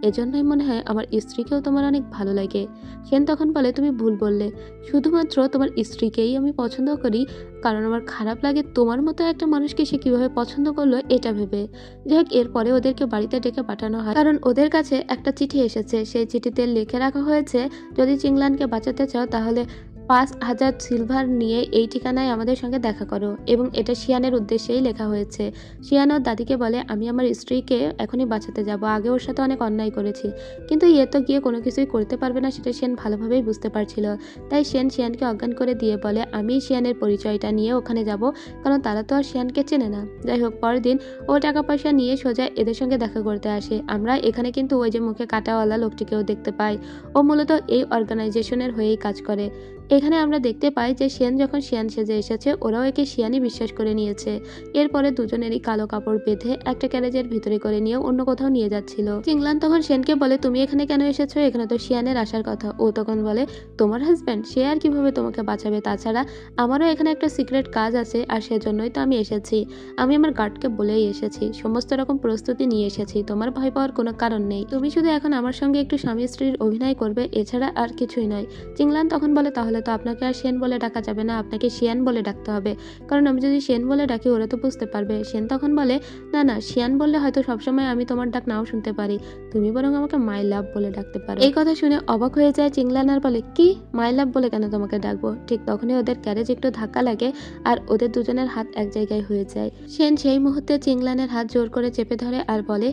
Speaker 1: এজন্যই মনে হয় আমার স্ত্রীকেও তোমার অনেক ভালো লাগে। সেন তখন বলে, তুমি ভুল বললে, শুধুমাত্র তোমার স্ত্রীকেই আমি পছন্দ করি, কারণ আমার খারাপ লাগে তোমার মতো একটা মানুষকে সে কিভাবে পছন্দ করলো এটা ভেবে। যাই হোক, এরপরে ওদেরকে বাড়িতে ডেকে পাঠানো হয়, কারণ ওদের কাছে একটা চিঠি এসেছে। সেই চিঠিতে লিখে রাখা হয়েছে, যদি চিংলানকে বাঁচাতে চাও তাহলে 5,000 সিলভার নিয়ে এই ঠিকানায় আমাদের সঙ্গে দেখা করো। এবং এটা শিয়ানের উদ্দেশ্যেই লেখা হয়েছে। শিয়ান ওর দাদিকে বলে, আমি আমার স্ত্রীকে এখনই বাঁচাতে যাব, আগে ওর সাথে অনেক অন্যায় করেছি, কিন্তু ইয়ে তো গিয়ে কোনো কিছুই করতে পারবে না, সেটা সেন ভালোভাবেই বুঝতে পারছিল। তাই সেন শিয়ানকে অজ্ঞান করে দিয়ে বলে, আমি শিয়ানের পরিচয়টা নিয়ে ওখানে যাব, কারণ তারা তো আর শিয়ানকে চেনে না। যাই হোক, পরের দিন ও টাকা পয়সা নিয়ে সোজা এদের সঙ্গে দেখা করতে আসে। আমরা এখানে কিন্তু ওই যে মুখে কাটাওয়ালা লোকটিকেও দেখতে পাই। ও মূলত এই অর্গানাইজেশনের হয়েই কাজ করে। এখানে আমরা দেখতে পাই যে সেন যখন শিয়ান সেজে এসেছে, ওরাও একে শিয়ানই বিশ্বাস করে নিয়েছে। এরপরে দুজনেরই কালো কাপড় বেঁধে একটা ক্যারেজের ভিতরে করে নিয়ে অন্য কোথাও নিয়ে যাচ্ছিল। চিংলান তখন সেনকে বলে, তুমি এখানে কেন এসেছো? এখানে তো শিয়ানের আসার কথা। ও তখন বলে, তোমার হাজব্যান্ড, সে আর কিভাবে তোমাকে বাঁচাবে? তাছাড়া আমারও এখানে একটা সিক্রেট কাজ আছে, আর সেজন্যই তো আমি এসেছি। আমি আমার গার্ডকে বলেই এসেছি, সমস্ত রকম প্রস্তুতি নিয়ে এসেছি, তোমার ভয় পাওয়ার কোনো কারণ নেই। তুমি শুধু এখন আমার সঙ্গে একটু স্বামী স্ত্রীর অভিনয় করবে, এছাড়া আর কিছুই নয়। চিংলান তখন বলে, তাহলে তো আপনাকে আর সেন বলে ডাকা যাবে না, আপনাকে শিয়ান বলে ডাকতে হবে, কারণ আমি যদি সেন বলে ডাকি ওরা তো বুঝতে পারবে। সেন তখন বলে, না না, শিয়ান বললে হয়তো সবসময় আমি তোমার ডাক নাও শুনতে পারি, তুমি বরং আমাকে মাই লাভ বলে ডাকতে পারো। এই কথা শুনে অবাক হয়ে যায় চিংলান, আর বলে, কি মাই লাভ বলে কেন তোমাকে ডাকবো? ঠিক তখনই ওদের ক্যারেজ একটু ধাক্কা লাগে আর ওদের দুজনের হাত এক জায়গায় হয়ে যায়। সেন সেই মুহূর্তে চিংলানের হাত জোর করে চেপে ধরে আর বলে,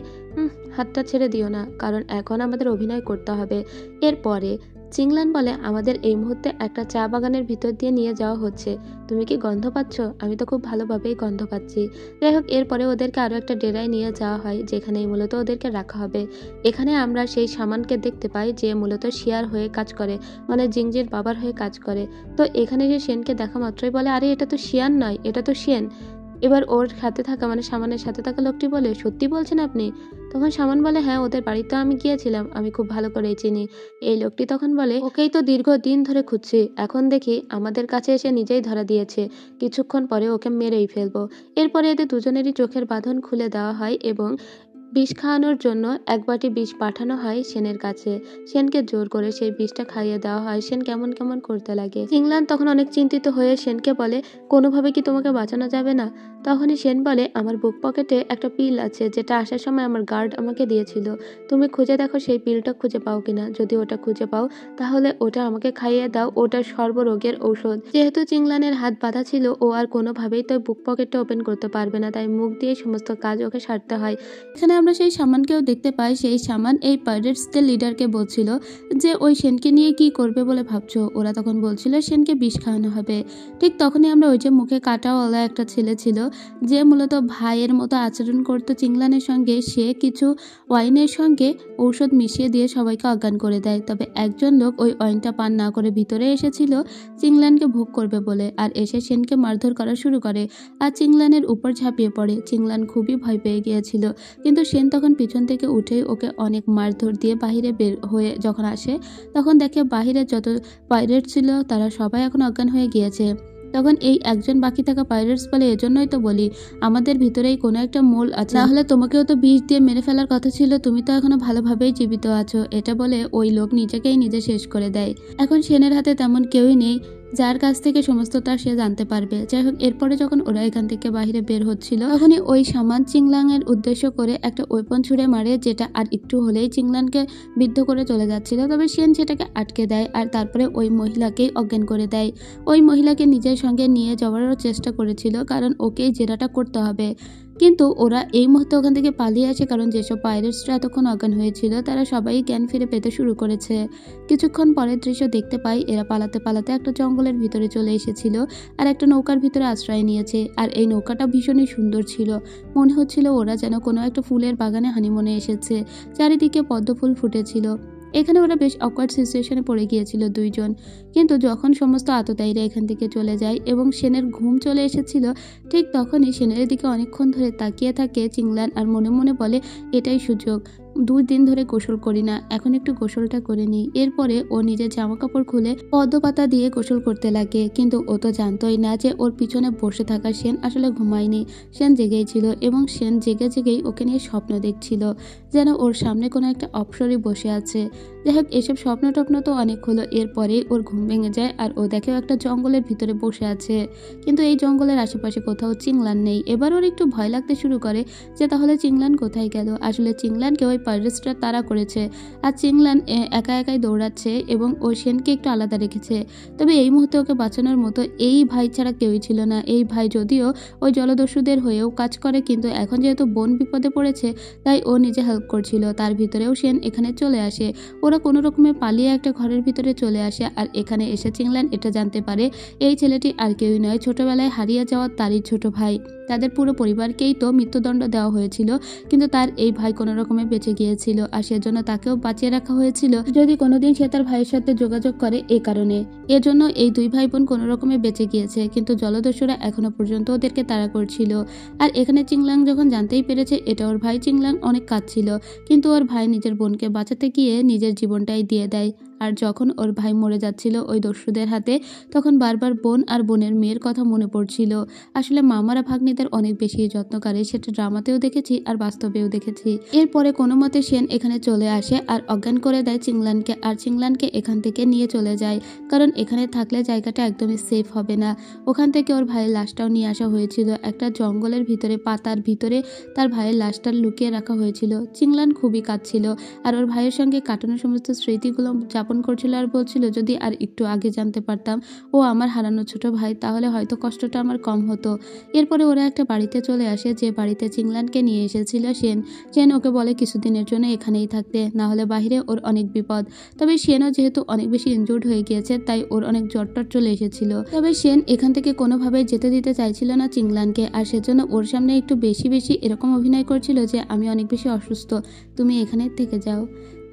Speaker 1: হাতটা ছেড়ে দিও না, কারণ এখন আমাদের অভিনয় করতে হবে। এরপরে চিংলান বলে, আমাদের এই মুহূর্তে একটা চা বাগানের ভিতর দিয়ে নিয়ে যাওয়া হচ্ছে, তুমি কি গন্ধ পাচ্ছ? আমি তো খুব ভালোভাবেই গন্ধ পাচ্ছি। যাই হোক, এরপরে ওদেরকে আরও একটা ডেরায় নিয়ে যাওয়া হয়, যেখানেই মূলত ওদেরকে রাখা হবে। এখানে আমরা সেই সামানকে দেখতে পাই যে মূলত শিয়ার হয়ে কাজ করে, মানে জিংজির বাবার হয়ে কাজ করে। তো এখানে যে সেনকে দেখা মাত্রই বলে, আরে এটা তো শিয়ান নয়, এটা তো সেন। এবার ওর সাথে থাকা, মানে সামানের সাথে থাকা লোকটি বলে, সত্যি বলছেন আপনি? তখন সামান বলে, হ্যাঁ, ওদের বাড়িতে আমি গিয়েছিলাম, আমি খুব ভালো করেই চিনি। এই লোকটি তখন বলে, ওকেই তো দীর্ঘদিন ধরে খুঁজছি, এখন দেখি আমাদের কাছে এসে নিজেই ধরা দিয়েছে, কিছুক্ষণ পরে ওকে মেরেই ফেলবো। এরপরে এদের দুজনেরই চোখের বাঁধন খুলে দেওয়া হয় এবং বিষ খাওয়ানোর জন্য এক বাটি বিষ পাঠানো হয় সেনের কাছে। সেনকে জোর করে সেই বিষটা খাইয়ে দেওয়া হয়। সেন কেমন কেমন করতে লাগে। চিংলান তখন অনেক চিন্তিত হয়ে সেনকে বলে, কোনোভাবে কি তোমাকে বাঁচানো যাবে না? তখনই সেন বলে, আমার বুক পকেটে একটা পিল আছে, যেটা আসার সময় আমার গার্ড আমাকে দিয়েছিল, তুমি খুঁজে দেখো সেই পিলটা খুঁজে পাও কিনা। যদি ওটা খুঁজে পাও তাহলে ওটা আমাকে খাইয়ে দাও, ওটা সর্বরোগের ঔষধ। যেহেতু চিংলানের হাত বাঁধা ছিল, ও আর কোনোভাবেই তো বুক পকেটটা ওপেন করতে পারবে না, তাই মুখ দিয়ে সমস্ত কাজ ওকে সারতে হয়। এখানে আমরা সেই সামানকেও দেখতে পাই। সেই সামান এই পাইরেটসদের লিডারকে বলছিল যে ওই সেনকে নিয়ে কি করবে বলে ভাবছো। ওরা তখন বলছিল সেনকে বিষ খাওয়ানো হবে। ঠিক তখনই আমরা ওই যে মুখে কাটাওয়ালা একটা ছেলে ছিল, যে মূলত ভাইয়ের মতো আচরণ করতো চিংলানের সঙ্গে, সে কিছু ওয়াইনের সঙ্গে ঔষধ মিশিয়ে দিয়ে সবাইকে অজ্ঞান করে দেয়। তবে একজন লোক ওই ওয়াইনটা পান না করে ভিতরে এসেছিল চিংলানকে ভোগ করবে বলে, আর এসে সেনকে মারধর করা শুরু করে আর চিংলানের উপর ঝাঁপিয়ে পড়ে। চিংলান খুবই ভয় পেয়ে গিয়েছিল, কিন্তু সেন তখন পিছন থেকে উঠে ওকে অনেক মারধর দিয়ে বাহিরে বের হয়ে যখন আসে, তখন দেখে বাহিরে যত পাইরেট ছিল তারা সবাই এখন অজ্ঞান হয়ে গিয়েছে। তখন এই একজন বাকি থাকা পাইরেটস বলে, এজন্যই তো বলি আমাদের ভিতরেই কোনো একটা মোল আছে, না হলে তোমাকেও তো বিষ দিয়ে মেরে ফেলার কথা ছিল, তুমি তো এখনো ভালোভাবেই জীবিত আছো। এটা বলে ওই লোক নিজেকেই নিজে শেষ করে দেয়। এখন সেনের হাতে তেমন কেউই নেই যার কাছ থেকে সমস্তটা সে জানতে পারবে। যাই হোক, এরপরে যখন ওরা এখান থেকে বাইরে বের হচ্ছিল, তখনই ওই সামান চিংলাংয়ের উদ্দেশ্য করে একটা ওয়েপন ছুঁড়ে মারে, যেটা আর একটু হলেই চিংলানকে বিদ্ধ করে চলে যাচ্ছিল। তবে সেন সেটাকে আটকে দেয় আর তারপরে ওই মহিলাকেই অজ্ঞান করে দেয়। ওই মহিলাকে নিজের সঙ্গে নিয়ে যাওয়ারও চেষ্টা করেছিল, কারণ ওকেই জেরাটা করতে হবে। কিন্তু ওরা এই মুহূর্তে ওখান থেকে পালিয়ে আসে, কারণ যেসব পাইরেটসরা এতক্ষণ অজ্ঞান হয়েছিল তারা সবাই জ্ঞান ফিরে পেতে শুরু করেছে। কিছুক্ষণ পরের দৃশ্য দেখতে পাই, এরা পালাতে পালাতে একটা জঙ্গলের ভিতরে চলে এসেছিল আর একটা নৌকার ভিতরে আশ্রয় নিয়েছে। আর এই নৌকাটা ভীষণই সুন্দর ছিল, মনে হচ্ছিল ওরা যেন কোনো একটা ফুলের বাগানে হানিমুনে এসেছে। চারিদিকে পদ্ম ফুল ফুটেছিল। এখানে ওরা বেশ অকওয়ার্ড সিচুয়েশনে পড়ে গিয়েছিল দুইজন। কিন্তু যখন সমস্ত আততায়ীরা এখান থেকে চলে যায় এবং সেনের ঘুম চলে এসেছিল, ঠিক তখনই সেনের দিকে অনেকক্ষণ ধরে তাকিয়ে থাকে চিংলান আর মনে মনে বলে, এটাই সুযোগ, 2 দিন ধরে গোসল করি না, এখন একটু গোসলটা করে নিই। এরপরে ও নিজের জামা কাপড় খুলে পদ্মপাতা দিয়ে গোসল করতে লাগে, কিন্তু ও তো জানতোই না যে ওর পিছনে বসে থাকা সেন আসলে ঘুমায়নি, সেন জেগেই ছিল এবং সেন জেগে জেগেই ওকে নিয়ে স্বপ্ন দেখছিল, যেন ওর সামনে কোনো একটা অপ্সরী বসে আছে। যাই হোক, এসব স্বপ্ন টপ্ন তো অনেক হলো। এরপরে ওর ঘুম ভেঙে যায় আর ও দেখেও একটা জঙ্গলের ভিতরে বসে আছে, কিন্তু এই জঙ্গলের আশেপাশে কোথাও চিংলান নেই। এবার ওর একটু ভয় লাগতে শুরু করে যে তাহলে চিংলান কোথায় গেল। আসলে চিংলানকে ওই পাইরেটসরা তাড়া করেছে আর চিংলান একা একাই দৌড়াচ্ছে এবং ও সেনকে একটু আলাদা রেখেছে। তবে এই মুহূর্তে ওকে বাঁচানোর মতো এই ভাই ছাড়া কেউই ছিল না। এই ভাই যদিও ওই জলদস্যুদের হয়েও কাজ করে, কিন্তু এখন যেহেতু বোন বিপদে পড়েছে তাই ও নিজে হেল্প করছিল। তার ভিতরেও সেন এখানে চলে আসে। ওরা কোনো রকমে পালিয়ে একটা ঘরের ভিতরে চলে আসে আর এখানে এসে চিংলান এটা জানতে পারে এই ছেলেটি আর কেউই নয়, ছোটবেলায় হারিয়ে যাওয়া তারই ছোট ভাই। তাদের পুরো পরিবারকেই তো মৃত্যুদণ্ড দেওয়া হয়েছিল, কিন্তু তার এই ভাই কোনো রকমে বেঁচে গিয়েছিল আর সেজন্য তাকেও বাঁচিয়ে রাখা হয়েছিল যদি কোনোদিন সে তার ভাইয়ের সাথে যোগাযোগ করে। এই কারণে এজন্য এই 2 ভাই বোন কোনো রকমে বেঁচে গিয়েছে, কিন্তু জলদস্যুরা এখনো পর্যন্ত ওদেরকে তাড়া করছিল। আর এখানে চিংলাং যখন জানতেই পেরেছে এটা ওর ভাই, চিংলাং অনেক কাঁদছিল, কিন্তু ওর ভাই নিজের বোনকে বাঁচাতে গিয়ে নিজের জীবনটাই দিয়ে দেয়। আর যখন ওর ভাই মরে যাচ্ছিল ওই দস্যুদের হাতে, তখন বারবার বোন আর বোনের মেয়ের কথা মনে পড়ছিল। আসলে মামারা ভাগ্নিদের অনেক বেশি যত্ন করে, সেটা ড্রামাতেও দেখেছি আর বাস্তবেও দেখেছি। এরপরে কোনো মতে সেন এখানে চলে আসে আর অজ্ঞান করে দেয় চিংলানকে, আর চিংলানকে এখান থেকে নিয়ে চলে যায়, কারণ এখানে থাকলে জায়গাটা একদমই সেফ হবে না। ওখান থেকে ওর ভাইয়ের লাশটাও নিয়ে আসা হয়েছিল। একটা জঙ্গলের ভিতরে পাতার ভিতরে তার ভাইয়ের লাশটা লুকিয়ে রাখা হয়েছিল। চিংলান খুবই কাঁদছিল আর ওর ভাইয়ের সঙ্গে কাটানো সমস্ত স্মৃতিগুলো যাপন করছিল আর বলছিল যদি আর একটু আগে জানতে পারতাম ও আমার হারানো ছোট ভাই, তাহলে হয়তো কষ্টটা আমার কম হতো। এরপরে ওরা একটা বাড়িতে চলে আসে, যে বাড়িতে চিংলানকে নিয়ে এসেছিল সেন ওকে বলে কিছুদিনের জন্য এখানেই থাকতে, না হলে বাইরে ওর অনেক বিপদ। তবে সেনও যেহেতু অনেক বেশি ইনজুর্ড হয়ে গিয়েছে তাই ওর অনেক জ্বর টর চলে এসেছিল। তবে সেন এখান থেকে কোনোভাবেই যেতে দিতে চাইছিল না চিংলানকে, আর সেজন্য ওর সামনে একটু বেশি বেশি এরকম অভিনয় করছিল যে আমি অনেক বেশি অসুস্থ, তুমি এখানে থেকে যাও।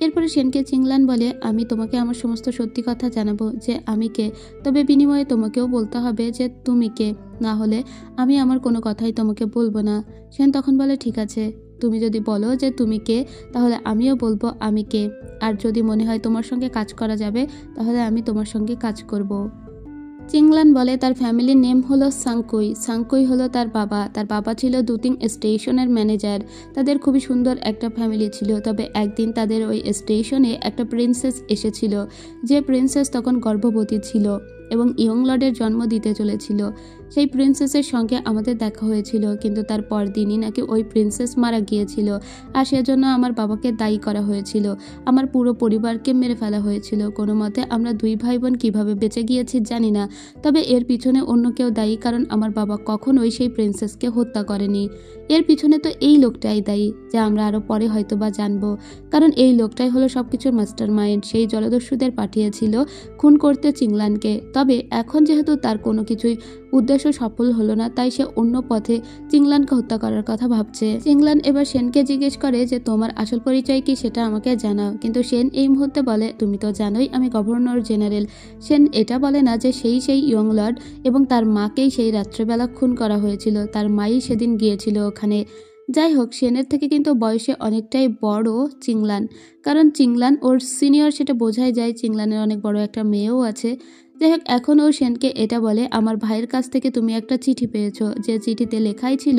Speaker 1: এরপরে সেনকে চিংলান বলে আমি তোমাকে আমার সমস্ত সত্যি কথা জানাবো যে আমি কে, তবে বিনিময়ে তোমাকেও বলতে হবে যে তুমি কে, না হলে আমি আমার কোনো কথাই তোমাকে বলবো না। সেন তখন বলে ঠিক আছে, তুমি যদি বলো যে তুমি কে তাহলে আমিও বলবো আমি কে, আর যদি মনে হয় তোমার সঙ্গে কাজ করা যাবে তাহলে আমি তোমার সঙ্গে কাজ করব। চিংলান বলে তার ফ্যামিলির নেম হলো সাংকুই। সাংকুই হলো তার বাবা ছিল দুতিং স্টেশনের ম্যানেজার। তাদের খুবই সুন্দর একটা ফ্যামিলি ছিল। তবে একদিন তাদের ওই স্টেশনে একটা প্রিন্সেস এসেছিল, যে প্রিন্সেস তখন গর্ভবতী ছিল এবং ইয়ং লর্ডের জন্ম দিতে চলেছিল। সেই প্রিন্সেসের সঙ্গে আমাদের দেখা হয়েছিল, কিন্তু তার পরদিনই নাকি ওই প্রিন্সেস মারা গিয়েছিল আর সেজন্য আমার বাবাকে দায়ী করা হয়েছিল। আমার পুরো পরিবারকে মেরে ফেলা হয়েছিল। কোনো মতে আমরা 2 ভাই বোন কীভাবে বেঁচে গিয়েছি জানি না, তবে এর পিছনে অন্য কেউ দায়ী, কারণ আমার বাবা কখনোই সেই প্রিন্সেসকে হত্যা করেনি। এর পিছনে তো এই লোকটাই দায়ী, যা আমরা আরও পরে হয়তো বা জানবো, কারণ এই লোকটাই হলো সব কিছুর মাস্টার মাইন্ড। সেই জলদস্যুদের পাঠিয়েছিল খুন করতে চিংলানকে। তবে এখন যেহেতু তার কোনো কিছুই উদ্দেশ্য সফল হলো না, তাই সে অন্য পথে চিংলানকে হত্যা করার কথা ভাবছে। চিংলান এবার সেনকে জিজ্ঞেস করে যে তোমার আসল পরিচয় কি সেটা আমাকে জানাও, কিন্তু সেন এই মুহূর্তে বলে তুমি তো জানোই আমি গভর্নর জেনারেল। সেন এটা বলে না যে সেই ইয়ং লর্ড এবং তার মাকেই সেই রাত্রেবেলা খুন করা হয়েছিল, তার মাই সেদিন গিয়েছিল ওখানে। যাই হোক, সেনের থেকে কিন্তু বয়সে অনেকটাই বড় চিংলান, কারণ চিংলান ওর সিনিয়র, সেটা বোঝাই যায়। চিংলানের অনেক বড় একটা মেয়েও আছে। যাই হোক, এখন ও সেনকে এটা বলে আমার ভাইয়ের কাছ থেকে তুমি একটা চিঠি পেয়েছো, যে চিঠিতে লেখাই ছিল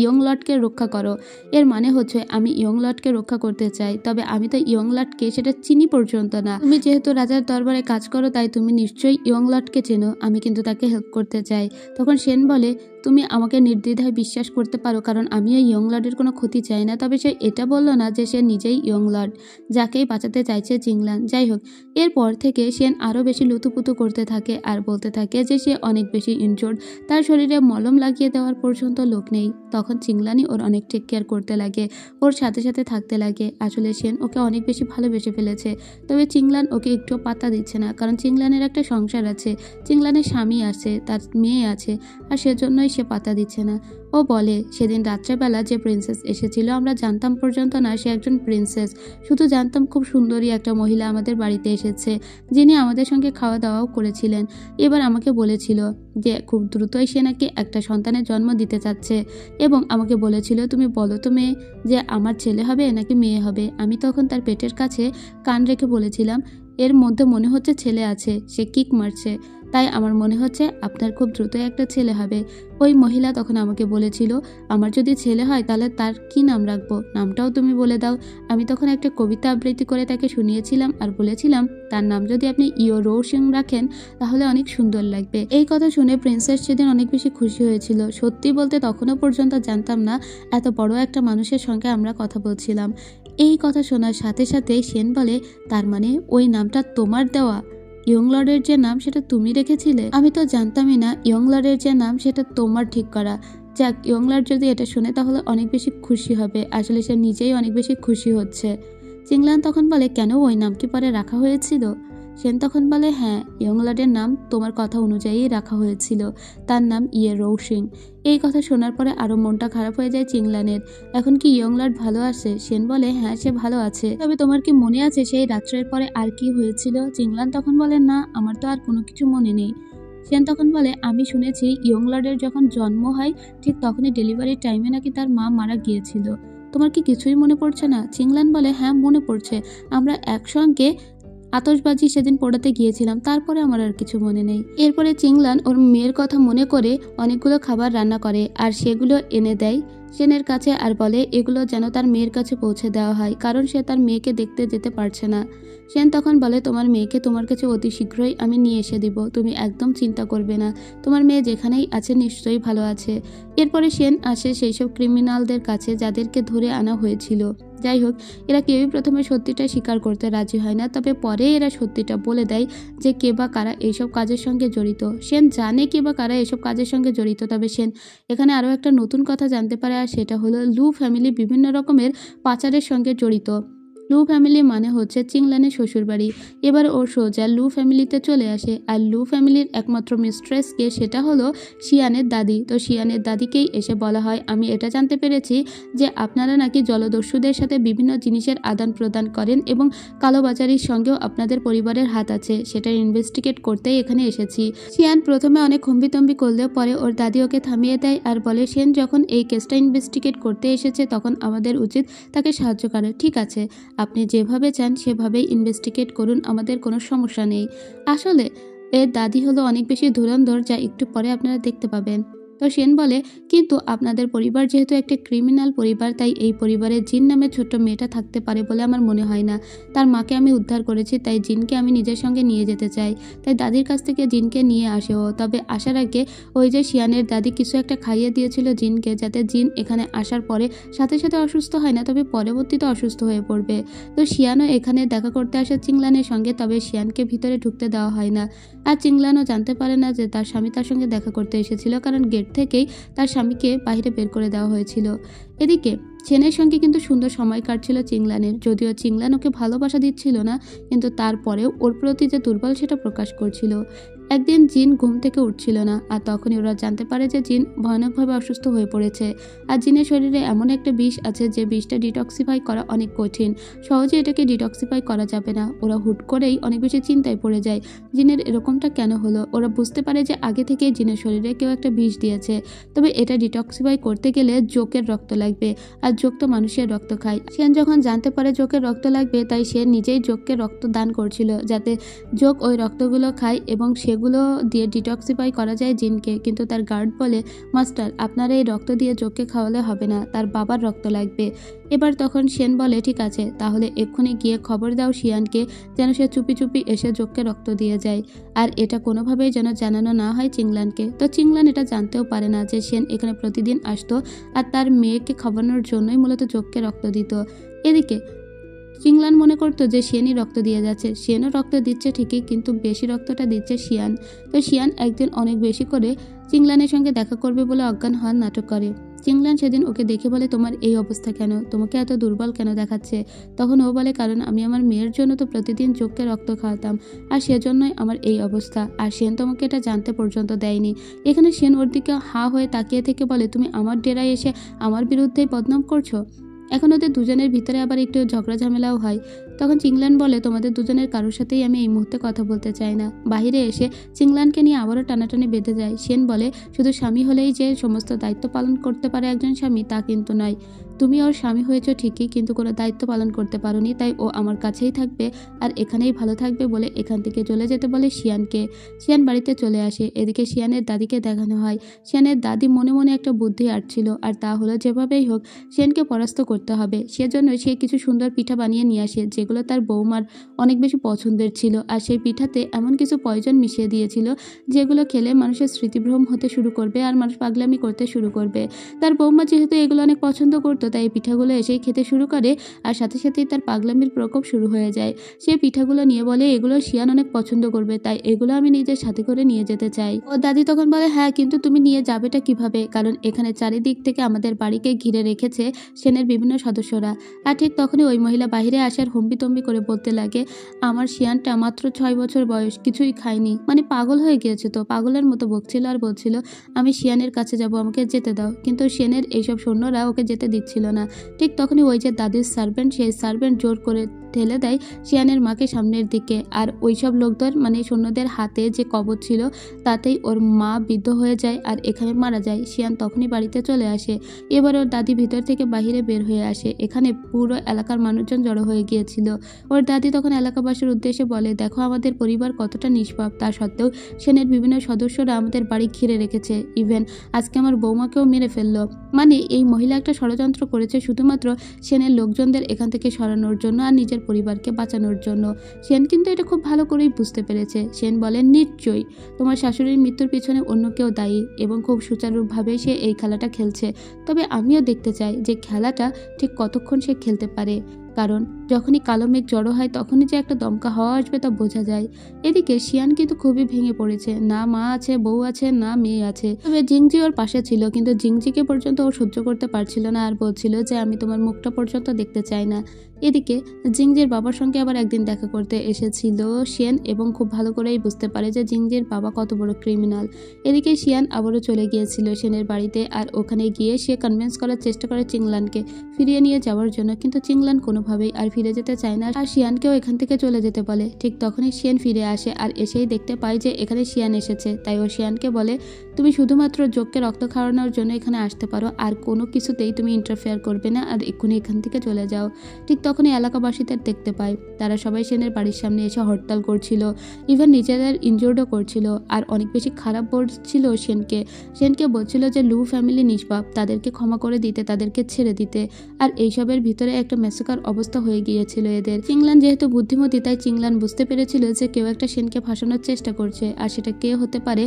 Speaker 1: ইয়ং লর্ডকে রক্ষা করো। এর মানে হচ্ছে আমি ইয়ং লর্ডকে রক্ষা করতে চাই, তবে আমি তো ইয়ং লর্ডকে সেটা চিনি পর্যন্ত না। তুমি যেহেতু রাজার দরবারে কাজ করো তাই তুমি নিশ্চয়ই ইয়ং লর্ডকে চেনো, আমি কিন্তু তাকে হেল্প করতে চাই। তখন সেন বলে তুমি আমাকে নির্দ্বিধায় বিশ্বাস করতে পারো, কারণ আমি এই ইয়ং লর্ডের কোনো ক্ষতি চাই না। তবে সে এটা বললো না যে সে নিজেই ইয়ং লর্ড, যাকেই বাঁচাতে চাইছে চিংলান। যাই হোক, এরপর থেকে সেন আরও বেশি লুতুপুতু করতে থাকে আর বলতে থাকে যে সে অনেক বেশি ইনজোর্ড, তার শরীরে মলম লাগিয়ে দেওয়ার পর্যন্ত লোক নেই। তখন চিংলানি ওর অনেক টেক কেয়ার করতে লাগে, ওর সাথে সাথে থাকতে লাগে। আসলে সেন ওকে অনেক বেশি ভালোবেসে ফেলেছে, তবে চিংলান ওকে একটু পাত্তা দিচ্ছে না, কারণ চিংলানের একটা সংসার আছে, চিংলানের স্বামী আছে, তার মেয়ে আছে, আর সেজন্যই সে পাত্তা দিচ্ছে না। ও বলে সেদিন রাত্রেবেলা যে প্রিন্সেস এসেছিল আমরা জানতাম পর্যন্ত না সে একজন প্রিন্সেস, শুধু জানতাম খুব সুন্দরী একটা মহিলা আমাদের বাড়িতে এসেছে যিনি আমাদের সঙ্গে খাওয়া দাওয়াও করেছিলেন। এবার আমাকে বলেছিল যে খুব দ্রুতই সে নাকি একটা সন্তানের জন্ম দিতে চাচ্ছে এবং আমাকে বলেছিল তুমি বলো তো মেয়ে যে আমার ছেলে হবে নাকি মেয়ে হবে। আমি তখন তার পেটের কাছে কান রেখে বলেছিলাম এর মধ্যে মনে হচ্ছে ছেলে আছে, সে কিক মারছে, তাই আমার মনে হচ্ছে আপনার খুব দ্রুতই একটা ছেলে হবে। ওই মহিলা তখন আমাকে বলেছিল আমার যদি ছেলে হয় তাহলে তার কি নাম রাখবো, নামটাও তুমি বলে দাও। আমি তখন একটা কবিতা আবৃত্তি করে তাকে শুনিয়েছিলাম আর বলেছিলাম তার নাম যদি আপনি ইয়ো রোশিং রাখেন তাহলে অনেক সুন্দর লাগবে। এই কথা শুনে প্রিন্সেস সেদিন অনেক বেশি খুশি হয়েছিল। সত্যি বলতে তখনও পর্যন্ত জানতাম না এত বড় একটা মানুষের সঙ্গে আমরা কথা বলছিলাম। এই কথা শোনার সাথে সাথে সেন বলে তার মানে ওই নামটা তোমার দেওয়া, ইয়ং লর্ডের যে নাম সেটা তুমি রেখেছিলে? আমি তো জানতামই না ইয়ং লর্ডের যে নাম সেটা তোমার ঠিক করা। যাক, ইয়ং লর্ড যদি এটা শুনে তাহলে অনেক বেশি খুশি হবে। আসলে সে নিজেই অনেক বেশি খুশি হচ্ছে। চিংলান তখন বলে কেন ওই নাম কি পরে রাখা হয়েছিল? সেন তখন বলে হ্যাঁ, ইয়ং লর্ডের নাম তোমার কথা অনুযায়ী রাখা হয়েছিল, তার নাম ইয়ে রৌসিং। এই কথা শোনার পরে আরো মনটা খারাপ হয়ে যায় চিংলানের। এখন কি ইয়ং লর্ড ভালো আছে? সেন বলে হ্যাঁ সে ভালো আছে, তবে তোমার কি মনে আছে সেই রাত্রের পরে আর কি হয়েছিল? চিংলান তখন বলে না আমার তো আর কোনো কিছু মনে নেই। সেন তখন বলে আমি শুনেছি ইয়ং লর্ডের যখন জন্ম হয় ঠিক তখনই ডেলিভারির টাইমে নাকি তার মা মারা গিয়েছিল। তোমার কি কিছুই মনে পড়ছে না? চিংলান বলে হ্যাঁ মনে পড়ছে, আমরা একসঙ্গে আতশবাজি সেদিন পোড়াতে গিয়েছিলাম, তারপরে আমার আর কিছু মনে নেই। এরপরে চিংলান ওর মেয়ের কথা মনে করে অনেকগুলো খাবার রান্না করে আর সেগুলো এনে দেয় সেনের কাছে আর বলে এগুলো যেন তার মেয়ের কাছে পৌঁছে দেওয়া হয়, কারণ সে তার মেয়েকে দেখতে যেতে পারছে না। সেন তখন বলে তোমার মেয়েকে তোমার কাছে অতি শীঘ্রই আমি নিয়ে এসে দিব, তুমি একদম চিন্তা করবে না, তোমার মেয়ে যেখানেই আছে নিশ্চয়ই ভালো আছে। এরপরে সেন আসে সেই সব ক্রিমিনালদের কাছে যাদেরকে ধরে আনা হয়েছিল। যাই হোক, এরা কেউই প্রথমে সত্যিটা স্বীকার করতে রাজি হয় না, তবে পরে এরা সত্যিটা বলে দেয় যে কে বা কারা এইসব কাজের সঙ্গে জড়িত। সেন জানে কে বা কারা এসব কাজের সঙ্গে জড়িত, তবে সেন এখানে আরও একটা নতুন কথা জানতে পারে আর সেটা হলো লু ফ্যামিলি বিভিন্ন রকমের পাচারের সঙ্গে জড়িত। লু ফ্যামিলি মানে হচ্ছে চিংলানের শ্বশুরবাড়ি। এবার ও সোজা লু ফ্যামিলিতে চলে আসে আর লু ফ্যামিলির একমাত্র মিস্ট্রেসকে সেটা হলো শিয়ানের দাদি। তো শিয়ানের দাদিকেই এসে বলা হয় আমি এটা জানতে পেরেছি যে আপনারা নাকি জলদস্যুদের সাথে বিভিন্ন জিনিসের আদান প্রদান করেন এবং কালোবাজারির সঙ্গেও আপনাদের পরিবারের হাত আছে, সেটা ইনভেস্টিগেট করতেই এখানে এসেছি। শিয়ান প্রথমে অনেক হম্বিতম্বি করলেও পরে ওর দাদি ওকে থামিয়ে দেয় আর বলে সেন যখন এই কেসটা ইনভেস্টিগেট করতে এসেছে তখন আমাদের উচিত তাকে সাহায্য করা। ঠিক আছে, আপনি যেভাবে চান সেভাবেই ইনভেস্টিগেট করুন, আমাদের কোনো সমস্যা নেই। আসলে এর দাদি হলো অনেক বেশি ধুরন্ধর, যা একটু পরে আপনারা দেখতে পাবেন। তো সেন বলে কিন্তু আপনাদের পরিবার যেহেতু একটা ক্রিমিনাল পরিবার তাই এই পরিবারে জিন নামে ছোট্ট মেয়েটা থাকতে পারে বলে আমার মনে হয় না। তার মাকে আমি উদ্ধার করেছি, তাই জিনকে আমি নিজের সঙ্গে নিয়ে যেতে চাই। তাই দাদির কাছ থেকে জিনকে নিয়ে আসে ও। তবে আসার আগে ওই যে শিয়ানের দাদি কিছু একটা খাইয়ে দিয়েছিল জিনকে, যাতে জিন এখানে আসার পরে সাথে সাথে অসুস্থ হয় না, তবে পরবর্তীতে অসুস্থ হয়ে পড়বে। তো শিয়ানও এখানে দেখা করতে আসে চিংলানের সঙ্গে, তবে শিয়ানকে ভিতরে ঢুকতে দেওয়া হয় না। আর চিংলানও জানতে পারে না যে তার স্বামী তার সঙ্গে দেখা করতে এসেছিল, কারণ গেট থেকেই তার স্বামীকে বাইরে বের করে দেওয়া হয়েছিল। এদিকে সেনের সঙ্গে কিন্তু সুন্দর সময় কাটছিল চিংলানের, যদিও চিংলান ওকে ভালোবাসা দিচ্ছিল না, কিন্তু তারপরেও ওর প্রতি যে দুর্বল সেটা প্রকাশ করছিল। একদিন জিন ঘুম থেকে উঠছিল না আর তখনই ওরা জানতে পারে যে জিন ভয়ানকভাবে অসুস্থ হয়ে পড়েছে। আর জিনের শরীরে এমন একটা বিষ আছে যে বিষটা ডিটক্সিফাই করা অনেক কঠিন, সহজে এটাকে ডিটক্সিফাই করা যাবে না। ওরা হুট করেই অনেক বেশি চিন্তায় পড়ে যায় জিনের এরকমটা কেন হলো। ওরা বুঝতে পারে যে আগে থেকে জিনের শরীরে কেউ একটা বিষ দিয়েছে, তবে এটা ডিটক্সিফাই করতে গেলে জোকের রক্ত লাগবে আর জোক তো মানুষের রক্ত খায়। সেন যখন জানতে পারে জোকের রক্ত লাগবে তাই সে নিজেই জোককে রক্ত দান করছিল যাতে জোক ওই রক্তগুলো খায় এবং সেগুলো দিয়ে ডিটক্সিফাই করা যায় জিনকে। কিন্তু তার গার্ড বলে মাস্টার আপনারা এই রক্ত দিয়ে জোককে খাওয়ালে হবে না, তার বাবার রক্ত লাগবে। এবার তখন সেন বলে ঠিক আছে, তাহলে এক্ষুনি গিয়ে খবর দাও শিয়ানকে যেন সে চুপি চুপি এসে জোককে রক্ত দিয়ে যায়, আর এটা কোনোভাবেই যেন জানানো না হয় চিংলানকে। তো চিংলান এটা জানতেও পারে না যে সেন এখানে প্রতিদিন আসতো আর তার মেয়েকে খাওয়ানোর জন্যই মূলত জোককে রক্ত দিত। এদিকে চিংলান মনে করতো যে সেনই রক্ত দিয়ে যাচ্ছে, সেনও রক্ত দিচ্ছে ঠিকই, কিন্তু বেশি রক্তটা দিচ্ছে শিয়ান। তো শিয়ান একদিন অনেক বেশি করে চিংলানের সঙ্গে দেখা করবে বলে অজ্ঞান হওয়ার নাটক করে। চিংলান সেদিন ওকে দেখে বলে, তোমার এই অবস্থা কেন, তোমাকে এত দুর্বল কেন দেখাচ্ছে? তখন ও বলে, কারণ আমি আমার মেয়ের জন্য তো প্রতিদিন চোখকে রক্ত খাওয়াতাম, আর সেজন্যই আমার এই অবস্থা। আর সেন তোমাকে এটা জানতে পর্যন্ত দেয়নি। এখানে সেন ওর দিকে হা হয়ে তাকিয়ে থেকে বলে, তুমি আমার ডেরায় এসে আমার বিরুদ্ধেই বদনাম করছো। এখন ওদের দুজনের ভিতরে আবার একটু ঝগড়া ঝামেলাও হয়। তখন চিংলান বলে, তোমাদের দুজনের কারোর সাথেই আমি এই মুহূর্তে কথা বলতে চাই না। বাহিরে এসে চিংলানকে নিয়ে আবারও টানাটানি বেঁধে যায়। সেন বলে, শুধু স্বামী হলেই যে সমস্ত দায়িত্ব পালন করতে পারে একজন স্বামী তা কিন্তু নয়। তুমি ওর স্বামী হয়েছো ঠিকই, কিন্তু কোনো দায়িত্ব পালন করতে পারোনি, তাই ও আমার কাছেই থাকবে আর এখানেই ভালো থাকবে বলে এখান থেকে চলে যেতে বলে শিয়ানকে। শিয়ান বাড়িতে চলে আসে। এদিকে শিয়ানের দাদিকে দেখানো হয়। শিয়ানের দাদি মনে মনে একটা বুদ্ধি আটছিল, আর তা হলো যেভাবেই হোক শিয়ানকে পরাস্ত করতে হবে। সেজন্য সে কিছু সুন্দর পিঠা বানিয়ে নিয়ে আসে, যেগুলো তার বৌমার অনেক বেশি পছন্দের ছিল। আর সেই পিঠাতে এমন কিছু পয়জন মিশিয়ে দিয়েছিল যেগুলো খেলে মানুষের স্মৃতিভ্রম হতে শুরু করবে আর মানুষ পাগলামি করতে শুরু করবে। তার বৌমা যেহেতু এগুলো অনেক পছন্দ করতো, তাই এই পিঠাগুলো এসেই খেতে শুরু করে, আর সাথে সাথেই তার পাগলামির প্রকোপ শুরু হয়ে যায়। সে পিঠাগুলো নিয়ে বলে, এগুলো শিয়ান অনেক পছন্দ করবে, তাই এগুলো আমি নিজের সাথে করে নিয়ে যেতে চাই। ও দাদি তখন বলে, হ্যাঁ, কিন্তু তুমি নিয়ে যাবেটা কিভাবে? কারণ এখানে চারিদিক থেকে আমাদের বাড়িকে ঘিরে রেখেছে সেনের বিভিন্ন সদস্যরা। আর ঠিক তখনই ওই মহিলা বাহিরে আসে আর হম্বিতম্বি করে বলতে লাগে, আমার শিয়ানটা মাত্র 6 বছর বয়স, কিছুই খায়নি, মানে পাগল হয়ে গিয়েছে। তো পাগলের মতো বকছিল আর বলছিল, আমি শিয়ানের কাছে যাব, আমাকে যেতে দাও। কিন্তু সেনের এইসব সৈন্যরা ওকে যেতে দিচ্ছিল না। ঠিক তখনই ওই যে দাদির সার্ভেন্ট, সেই সার্ভেন্ট জোর করে ঠেলে দেয় শিয়ানের মাকে সামনের দিকে। আর ওইসব লোকদের মানে সৈন্যদের হাতে যে কবচ ছিল তাতেই ওর মা বিদ্ধ হয়ে যায় আর এখানে মারা যায়। শিয়ান তখনই বাড়িতে চলে আসে। এবার ওর দাদি ভিতর থেকে বাহিরে বের হয়ে আসে। এখানে পুরো এলাকার মানুষজন জড়ো হয়ে গিয়েছিল। ওর দাদি তখন এলাকাবাসীর উদ্দেশ্যে বলে, দেখো আমাদের পরিবার কতটা নিষ্পাপ, তা সত্ত্বেও সেনের বিভিন্ন সদস্যরা আমাদের বাড়ি ঘিরে রেখেছে, ইভেন আজকে আমার বৌমাকেও মেরে ফেললো। মানে এই মহিলা একটা ষড়যন্ত্র করেছে শুধুমাত্র সেনের লোকজনদের এখান থেকে সরানোর জন্য আর নিজের পরিবারকে বাঁচানোর জন্য। সেন কিন্তু এটা খুব ভালো করেই বুঝতে পেরেছে। সেন বলেন, নিশ্চয়ই তোমার শাশুড়ির মৃত্যুর পিছনে অন্য কেউ দায়ী এবং খুব সুচারুভাবে সে এই খেলাটা খেলছে। তবে আমিও দেখতে চাই যে খেলাটা ঠিক কতক্ষণ সে খেলতে পারে, কারণ যখনই কালো মেঘ জড়ো হয় তখনই যে একটা দমকা হাওয়া আসবে তা বোঝা যায়। এদিকে শিয়ান কিন্তু খুবই ভেঙে পড়েছে। না মা আছে, বউ আছে, না মেয়ে আছে। তবে জিংজি ওর পাশে ছিল, কিন্তু জিংজিকে পর্যন্ত ও সহ্য করতে পারছিল না আর বলছিল যে আমি তোমার মুখটা পর্যন্ত দেখতে চাই না। এদিকে জিংজির বাবার সঙ্গে আবার একদিন দেখা করতে এসেছিল শিয়ান এবং খুব ভালো করেই বুঝতে পারে যে জিংজির বাবা কত বড় ক্রিমিনাল। এদিকে শিয়ান আবারও চলে গিয়েছিল সেনের বাড়িতে, আর ওখানে গিয়ে সে কনভিন্স করার চেষ্টা করে চিংলানকে ফিরিয়ে নিয়ে যাওয়ার জন্য, কিন্তু চিংলান কোনোভাবেই আর ফিরে যেতে চায় না আর শিয়ানকেও এখান থেকে চলে যেতে বলে। ঠিক তখনই শিয়ান ফিরে আসে আর এসেই দেখতে পায় যে এখানে শিয়ান এসেছে। তাই ও শিয়ানকে বলে, তুমি শুধুমাত্র যোগকে রক্ত খাওয়ানোর জন্য এখানে আসতে পারো, আর কোনো কিছুতেই তুমি ইন্টারফেয়ার করবে না, আর এক্ষুনি এখান থেকে চলে যাও। ঠিক তখনই এলাকাবাসীদের দেখতে পায়, তারা সবাই সেনের বাড়ির সামনে এসে হরতাল করছিল, ইভেন নিজেদের ইনজোর্ডও করছিল আর অনেক বেশি খারাপ বলছিল সেনকে বলছিল যে লু ফ্যামিলি নিষ্পাপ, তাদেরকে ক্ষমা করে দিতে, তাদেরকে ছেড়ে দিতে। আর এইসবের ভিতরে একটা ম্যাসাকার অবস্থা হয়ে গিয়েছিল এদের। চিংলান যেহেতু বুদ্ধিমতী, তাই চিংলান বুঝতে পেরেছিল যে কেউ একটা সেনকে ফাঁসানোর চেষ্টা করছে, আর সেটা কে হতে পারে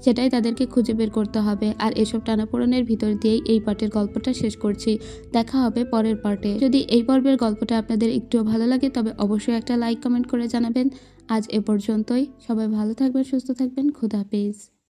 Speaker 1: সেটাই তাদেরকে খুঁজে বের করতে হবে। আর এসব টানাপোড়েনের ভিতর দিয়েই এই পার্টের গল্পটা শেষ করছি। দেখা হবে পরের পার্টে। যদি এই পর্বের গল্পটা আপনাদের একটুও ভালো লাগে তবে অবশ্যই একটা লাইক কমেন্ট করে জানাবেন। আজ এ পর্যন্তই। সবাই ভালো থাকবেন, সুস্থ থাকবেন। খোদা হাফেজ।